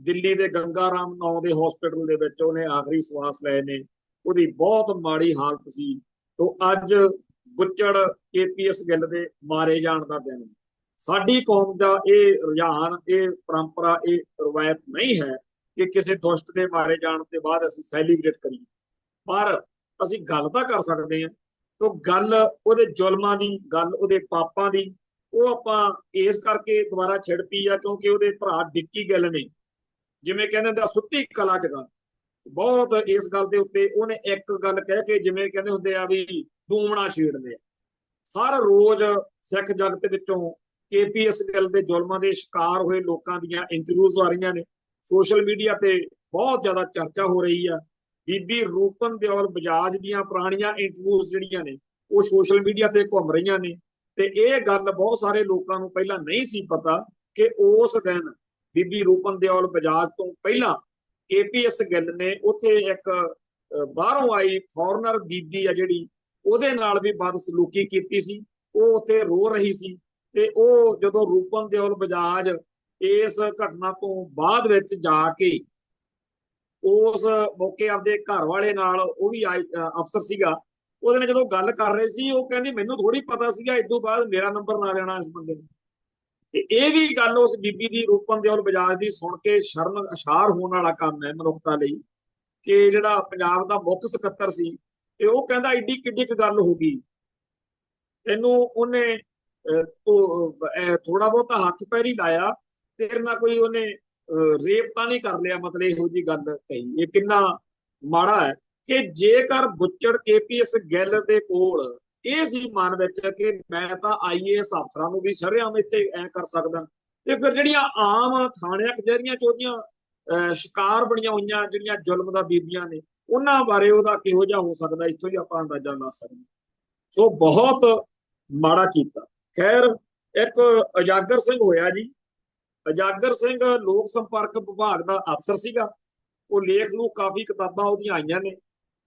ਦਿੱਲੀ ਦੇ ਗੰਗਾ ਰਾਮ ਨਾਂ ਦੇ ਹਸਪੀਟਲ ਦੇ ਵਿੱਚ ਉਹਨੇ ਆਖਰੀ ਸਵਾਸ ਲਏ ਨੇ, ਉਹਦੀ ਬਹੁਤ ਮਾੜੀ ਹਾਲਤ ਸੀ। ਤੋਂ ਅੱਜ ਬੁੱਚੜ KPS ਗਿੱਲ ਦੇ ਮਾਰੇ ਜਾਣ ਦਾ ਦਿਨ। ਸਾਡੀ ਕੌਮ ਦਾ ਇਹ ਰੁਝਾਨ, ਇਹ ਪਰੰਪਰਾ, ਇਹ ਰਵਾਇਤ ਨਹੀਂ ਹੈ ਕਿ ਕਿਸੇ ਦੁਸ਼ਟ ਦੇ ਮਾਰੇ ਜਾਣ ਤੋਂ ਬਾਅਦ ਅਸੀਂ ਸੈਲੀਬ੍ਰੇਟ ਕਰੀਏ, ਪਰ ਅਸੀਂ ਗੱਲ ਤਾਂ ਕਰ ਸਕਦੇ ਹਾਂ। ਤੋਂ ਗੱਲ ਉਹਦੇ ਜ਼ੁਲਮਾਂ ਦੀ, ਗੱਲ ਉਹਦੇ ਪਾਪਾਂ ਦੀ, ਉਹ ਆਪਾਂ ਇਸ ਕਰਕੇ ਦੁਬਾਰਾ ਛਿੜ ਪਈ ਆ ਕਿਉਂਕਿ ਉਹਦੇ ਭਰਾ ਡਿੱਕੀ ਗਿੱਲ ਨੇ, ਜਿਵੇਂ ਕਹਿੰਦੇ ਹੁੰਦੇ ਸੁੱਤੀ ਕਲਾ ਜਗਾ, ਬਹੁਤ ਇਸ ਗੱਲ ਦੇ ਉੱਤੇ ਉਹਨੇ ਇੱਕ ਗੱਲ ਕਹਿ ਕੇ, ਜਿਵੇਂ ਕਹਿੰਦੇ ਹੁੰਦੇ ਆ ਵੀ ਦੂਮਣਾ ਛੇੜ ਲਿਆ। ਹਰ ਰੋਜ਼ ਸਿੱਖ ਜਗਤ ਵਿੱਚੋਂ KPS ਗਿੱਲ ਦੇ ਜ਼ੁਲਮਾਂ ਦੇ ਸ਼ਿਕਾਰ ਹੋਏ ਲੋਕਾਂ ਦੀਆਂ ਇੰਟਰਵਿਊਜ਼ ਆ ਰਹੀਆਂ ਨੇ, ਸੋਸ਼ਲ ਮੀਡੀਆ ਤੇ ਬਹੁਤ ਜ਼ਿਆਦਾ ਚਰਚਾ ਹੋ ਰਹੀ ਆ। ਬੀਬੀ ਰੂਪਨ ਦਿਓਲ ਬਜਾਜ ਦੀਆਂ ਪੁਰਾਣੀਆਂ ਇੰਟਰਵਿਊਜ਼ ਜਿਹੜੀਆਂ ਨੇ ਉਹ ਸੋਸ਼ਲ ਮੀਡੀਆ ਤੇ ਘੁੰਮ ਰਹੀਆਂ ਨੇ। ਤੇ ਇਹ ਗੱਲ ਬਹੁਤ ਸਾਰੇ ਲੋਕਾਂ ਨੂੰ ਪਹਿਲਾਂ ਨਹੀਂ ਸੀ ਪਤਾ ਕਿ ਉਸ ਦਿਨ ਬੀਬੀ ਰੂਪਨ ਦਿਓਲ ਬਜਾਜ ਤੋਂ ਪਹਿਲਾਂ KPS ਗਿੱਲ ਨੇ ਉੱਥੇ ਇੱਕ ਬਾਹਰੋਂ ਆਈ ਫੋਰਨਰ ਬੀਬੀ ਆ ਜਿਹੜੀ, ਉਹਦੇ ਨਾਲ ਵੀ ਬਦਸਲੂਕੀ ਕੀਤੀ ਸੀ। ਉਹ ਉੱਥੇ ਰੋ ਰਹੀ ਸੀ ਤੇ ਉਹ ਜਦੋਂ ਰੂਪਨ ਦਿਓਲ ਬਜਾਜ ਇਸ ਘਟਨਾ ਤੋਂ ਬਾਅਦ ਵਿੱਚ ਜਾ ਕੇ ਉਸ ਮੌਕੇ ਆਪਦੇ ਘਰ ਵਾਲੇ ਨਾਲ, ਉਹ ਵੀ ਅਫਸਰ ਸੀਗਾ, ਉਹਦੇ ਨਾਲ ਜਦੋਂ ਗੱਲ ਕਰ ਰਹੇ ਸੀ, ਉਹ ਕਹਿੰਦੀ ਮੈਨੂੰ ਥੋੜੀ ਪਤਾ ਸੀਗਾ ਇਸ ਤੋਂ ਬਾਅਦ ਮੇਰਾ ਨੰਬਰ ਨਾ ਦੇਣਾ ਇਸ ਬੰਦੇ ਨੂੰ। ਤੇ ਇਹ ਵੀ ਗੱਲ ਉਸ ਬੀਬੀ ਦੀ, ਰੂਪਨ ਦਿਓਲ ਬਜਾਜ ਦੀ, ਸੁਣ ਕੇ ਸ਼ਰਮ ਅਸ਼ਾਰ ਹੋਣ ਵਾਲਾ ਕੰਮ ਹੈ ਮਨੁੱਖਤਾ ਲਈ ਕਿ ਜਿਹੜਾ ਪੰਜਾਬ ਦਾ ਮੁੱਖ ਸਕੱਤਰ ਸੀ ਤੇ ਉਹ ਕਹਿੰਦਾ ਏਡੀ ਕਿੱਡੀ ਕੁ ਗੱਲ ਹੋ ਗਈ, ਤੈਨੂੰ ਉਹਨੇ ਥੋੜਾ ਬਹੁਤਾ ਹੱਥ ਪੈਰ ਹੀ ਲਾਇਆ, ਤੇਰੇ ਨਾਲ ਕੋਈ ਉਹਨੇ ਰੇਪ ਤਾਂ ਨਹੀਂ ਕਰ ਲਿਆ, ਮਤਲਬ ਇਹੋ ਜਿਹੀ ਗੱਲ ਕਹੀ। ਇਹ ਕਿੰਨਾ ਮਾੜਾ ਹੈ ਕਿ ਜੇਕਰ ਬੁੱਚੜ KPS ਗਿੱਲ ਦੇ ਕੋਲ ਇਹ ਸੀ ਮਨ ਵਿੱਚ ਕਿ ਮੈਂ ਤਾਂ IAS ਅਫਸਰਾਂ ਨੂੰ ਵੀ ਸ਼ਰੇਆਮ ਇੱਥੇ ਐ ਕਰ ਸਕਦਾ, ਤੇ ਫਿਰ ਜਿਹੜੀਆਂ ਆਮ ਥਾਣਿਆਂ ਕਚਹਿਰੀਆਂ ਚ ਉਹਦੀਆਂ ਸ਼ਿਕਾਰ ਬਣੀਆਂ ਹੋਈਆਂ ਜਿਹੜੀਆਂ ਜ਼ੁਲਮ ਦਾ ਬੀਬੀਆਂ ਨੇ, ਉਹਨਾਂ ਬਾਰੇ ਉਹਦਾ ਕਿਹੋ ਜਿਹਾ ਹੋ ਸਕਦਾ, ਇੱਥੋਂ ਹੀ ਆਪਾਂ ਅੰਦਾਜ਼ਾ ਲਾ ਸਕਦੇ। ਸੋ ਬਹੁਤ ਮਾੜਾ ਕੀਤਾ। ਖੈਰ, ਇੱਕ ਉਜਾਗਰ ਸਿੰਘ ਹੋਇਆ ਜੀ। ਉਜਾਗਰ ਸਿੰਘ ਲੋਕ ਸੰਪਰਕ ਵਿਭਾਗ ਦਾ ਅਫਸਰ ਸੀਗਾ। ਉਹ ਲੇਖ ਨੂੰ ਕਾਫੀ ਕਿਤਾਬਾਂ ਉਹਦੀਆਂ ਆਈਆਂ ਨੇ।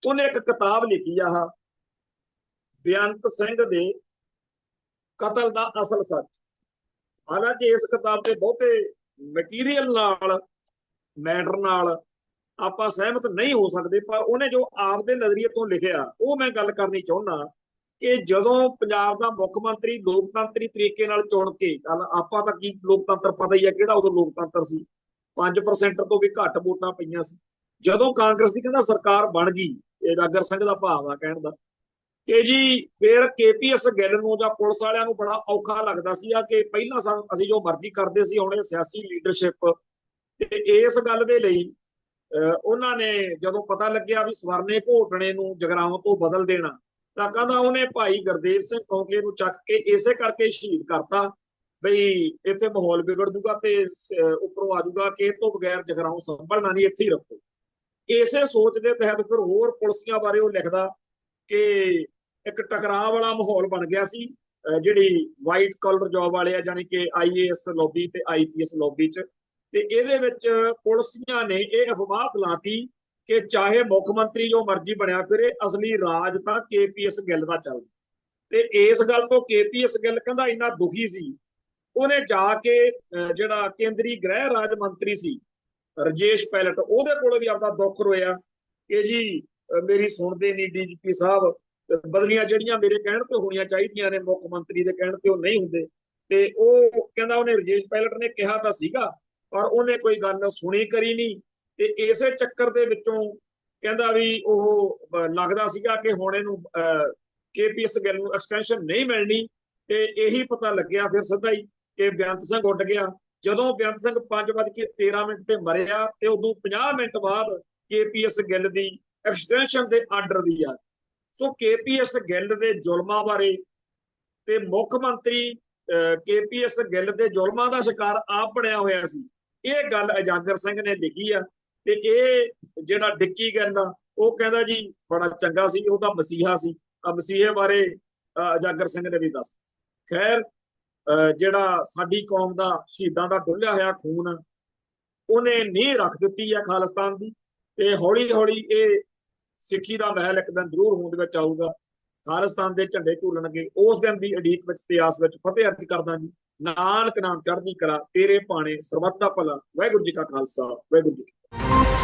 ਉਹਨੇ ਇੱਕ ਕਿਤਾਬ ਲਿਖੀ ਆ, ਬੇਅੰਤ ਸਿੰਘ ਦੇ ਕਤਲ ਦਾ ਅਸਲ ਸੱਚ। ਹਾਲਾਂਕਿ ਇਸ ਕਿਤਾਬ ਦੇ ਬਹੁਤੇ ਮਟੀਰੀਅਲ ਨਾਲ, ਮੈਟਰ ਨਾਲ ਆਪਾਂ ਸਹਿਮਤ ਨਹੀਂ ਹੋ ਸਕਦੇ, ਪਰ ਉਹਨੇ ਜੋ ਆਪਦੇ ਨਜ਼ਰੀਏ ਤੋਂ ਲਿਖਿਆ ਉਹ ਮੈਂ ਗੱਲ ਕਰਨੀ ਚਾਹੁੰਦਾ ਕਿ ਜਦੋਂ ਪੰਜਾਬ ਦਾ ਮੁੱਖ ਮੰਤਰੀ ਲੋਕਤੰਤਰੀ ਤਰੀਕੇ ਨਾਲ ਚੁਣ ਕੇ, ਆਪਾਂ ਤਾਂ ਕੀ ਲੋਕਤੰਤਰ ਪਤਾ ਹੀ ਹੈ ਕਿਹੜਾ ਉਦੋਂ ਲੋਕਤੰਤਰ ਸੀ, 5% ਤੋਂ ਵੀ ਘੱਟ ਵੋਟਾਂ ਪਈਆਂ ਸੀ। ਜਦੋਂ ਕਾਂਗਰਸ ਦੀ ਕਹਿੰਦਾ ਸਰਕਾਰ ਬਣ ਗਈ, ਉਜਾਗਰ ਸਿੰਘ ਦਾ ਭਾਵ ਆ ਕਹਿਣ ਦਾ ਕਿ ਜੀ ਫਿਰ KPS ਗਿੱਲ ਨੂੰ ਜਾਂ ਪੁਲਿਸ ਵਾਲਿਆਂ ਨੂੰ ਬੜਾ ਔਖਾ ਲੱਗਦਾ ਸੀ ਕਿ ਪਹਿਲਾਂ ਅਸੀਂ ਜੋ ਮਰਜ਼ੀ ਕਰਦੇ ਸੀ, ਹੁਣ ਇਹ ਸਿਆਸੀ ਲੀਡਰਸ਼ਿਪ। ਤੇ ਇਸ ਗੱਲ ਦੇ ਲਈ ਉਹਨਾਂ ਨੇ ਜਦੋਂ ਪਤਾ ਲੱਗਿਆ ਵੀ ਸਵਰਨੇ ਘੋਟਣੇ ਨੂੰ ਜਗਰਾਉਂ ਤੋਂ ਬਦਲ ਦੇਣਾ, ਤਾਂ ਕਹਿੰਦਾ ਉਹਨੇ ਭਾਈ ਗੁਰਦੇਵ ਸਿੰਘ ਕੌਂਕੇ ਨੂੰ ਚੱਕ ਕੇ ਇਸੇ ਕਰਕੇ ਸ਼ਹੀਦ ਕਰਤਾ ਬਈ ਇੱਥੇ ਮਾਹੌਲ ਵਿਗੜ ਜੂਗਾ ਤੇ ਉੱਪਰੋਂ ਆ ਜੂਗਾ ਕਿ ਇਹ ਤੋਂ ਬਗੈਰ ਜਗਰਾਉਂ ਸੰਭਲਣਾ ਨਹੀਂ, ਇੱਥੇ ਹੀ ਰੱਖੋ। ਇਸੇ ਸੋਚ ਦੇ ਤਹਿਤ ਫਿਰ ਹੋਰ ਪੁਲਿਸੀਆਂ ਬਾਰੇ ਉਹ ਲਿਖਦਾ ਕਿ ਇੱਕ ਟਕਰਾਅ ਵਾਲਾ ਮਾਹੌਲ ਬਣ ਗਿਆ ਸੀ ਜਿਹੜੀ ਵਾਈਟ ਕਾਲਰ ਜੌਬ ਵਾਲੇ ਆ, ਜਾਣੀ ਕਿ IAS ਲੌਬੀ ਤੇ IPS ਲੌਬੀ 'ਚ। ਤੇ ਇਹਦੇ ਵਿੱਚ ਪੁਲਿਸੀਆਂ ਨੇ ਇਹ ਅਫਵਾਹ ਫੈਲਾਤੀ ਕਿ ਚਾਹੇ ਮੁੱਖ ਮੰਤਰੀ ਜੋ ਮਰਜ਼ੀ ਬਣਿਆ ਫਿਰੇ, ਅਸਲੀ ਰਾਜ ਤਾਂ KPS ਗਿੱਲ ਦਾ ਚੱਲਦਾ। ਤੇ ਇਸ ਗੱਲ ਤੋਂ KPS ਗਿੱਲ ਕਹਿੰਦਾ ਇੰਨਾ ਦੁਖੀ ਸੀ, ਉਹਨੇ ਜਾ ਕੇ ਜਿਹੜਾ ਕੇਂਦਰੀ ਗ੍ਰਹਿ ਰਾਜ ਮੰਤਰੀ ਸੀ ਰਜੇਸ਼ ਪੈਲਟ, ਉਹਦੇ ਕੋਲ ਵੀ ਆਪਦਾ ਦੁੱਖ ਰੋਇਆ ਕਿ ਜੀ ਮੇਰੀ ਸੁਣਦੇ ਨਹੀਂ ਡੀਜੀਪੀ ਸਾਹਿਬ, ਬਦਲੀਆਂ ਜਿਹੜੀਆਂ ਮੇਰੇ ਕਹਿਣ ਤੇ ਹੋਣੀਆਂ ਚਾਹੀਦੀਆਂ ਨੇ ਮੁੱਖ ਮੰਤਰੀ ਦੇ ਕਹਿਣ ਤੇ ਉਹ ਨਹੀਂ ਹੁੰਦੇ। ਤੇ ਉਹ ਕਹਿੰਦਾ ਉਹਨੇ ਰਜੇਸ਼ ਪਾਇਲਟ ਨੇ ਕਿਹਾ ਤਾਂ ਸੀਗਾ ਪਰ ਉਹਨੇ ਕੋਈ ਗੱਲ ਸੁਣੀ ਕਰੀ ਨਹੀਂ। ਤੇ ਇਸੇ ਚੱਕਰ ਦੇ ਵਿੱਚੋਂ ਕਹਿੰਦਾ ਵੀ ਉਹ ਲੱਗਦਾ ਸੀਗਾ ਕਿ ਹੁਣ ਇਹਨੂੰ ਕੇਪੀਐਸ ਗਿੱਲ ਨੂੰ ਐਕਸਟੈਂਸ਼ਨ ਨਹੀਂ ਮਿਲਣੀ। ਤੇ ਇਹੀ ਪਤਾ ਲੱਗਿਆ ਫਿਰ ਸਿੱਧਾ ਹੀ ਕਿ ਬੇਅੰਤ ਸਿੰਘ ਉੱਡ ਗਿਆ। ਜਦੋਂ ਬੇਅੰਤ ਸਿੰਘ 5:13 ਤੇ ਮਰਿਆ ਤੇ ਉਦੋਂ 50 ਮਿੰਟ ਬਾਅਦ ਕੇਪੀਐਸ ਗਿੱਲ ਦੀ ਐਕਸਟੈਂਸ਼ਨ ਦੇ ਆਰਡਰ ਦੀ ਆ। ਸੋ ਕੇਪੀਐਸ ਗਿੱਲ ਦੇ ਜ਼ੁਲਮਾਂ ਬਾਰੇ ਤੇ ਮੁੱਖ ਮੰਤਰੀ ਕੇਪੀਐਸ ਗਿੱਲ ਦੇ ਜ਼ੁਲਮਾਂ ਦਾ ਸ਼ਿਕਾਰ ਆਪ ਬਣਿਆ ਹੋਇਆ ਸੀ। ਇਹ ਗੱਲ ਉਜਾਗਰ ਸਿੰਘ ਨੇ ਲਿਖੀ ਆ। ਤੇ ਇਹ ਜਿਹੜਾ ਡਿੱਕੀ ਗਿੱਲ ਆ ਉਹ ਕਹਿੰਦਾ ਜੀ ਬੜਾ ਚੰਗਾ ਸੀ, ਉਹਦਾ ਮਸੀਹਾ ਸੀ। ਮਸੀਹੇ ਬਾਰੇ ਉਜਾਗਰ ਸਿੰਘ ਨੇ ਵੀ ਦੱਸ। ਖੈਰ ਜਿਹੜਾ ਸਾਡੀ ਕੌਮ ਦਾ ਸ਼ਹੀਦਾਂ ਦਾ ਡੁੱਲਿਆ ਹੋਇਆ ਖੂਨ ਉਹਨੇ ਨੀਂਹ ਰੱਖ ਦਿੱਤੀ ਹੈ ਖਾਲਿਸਤਾਨ ਦੀ। ਤੇ ਹੌਲੀ ਹੌਲੀ ਇਹ ਸਿੱਖੀ ਦਾ ਮਹਿਲ ਇੱਕ ਦਿਨ ਜ਼ਰੂਰ ਹੋਂਦ ਵਿੱਚ ਆਊਗਾ। ਖਾਲਿਸਤਾਨ ਦੇ ਝੰਡੇ ਝੂਲਣਗੇ। ਉਸ ਦਿਨ ਦੀ ਉਡੀਕ ਵਿੱਚ ਤੇ ਆਸ ਵਿੱਚ ਫਤਿਹ ਅਰਜ਼ ਕਰਦਾ ਜੀ। ਨਾਨਕ ਨਾਮ ਚੜ੍ਹਦੀ ਕਲਾ, ਤੇਰੇ ਭਾਣੇ ਸਰਬੱਤ ਦਾ ਭਲਾ। ਵਾਹਿਗੁਰੂ ਜੀ ਕਾ ਖਾਲਸਾ, ਵਾਹਿਗੁਰੂ ਜੀ ਕੀ ਫਤਿਹ।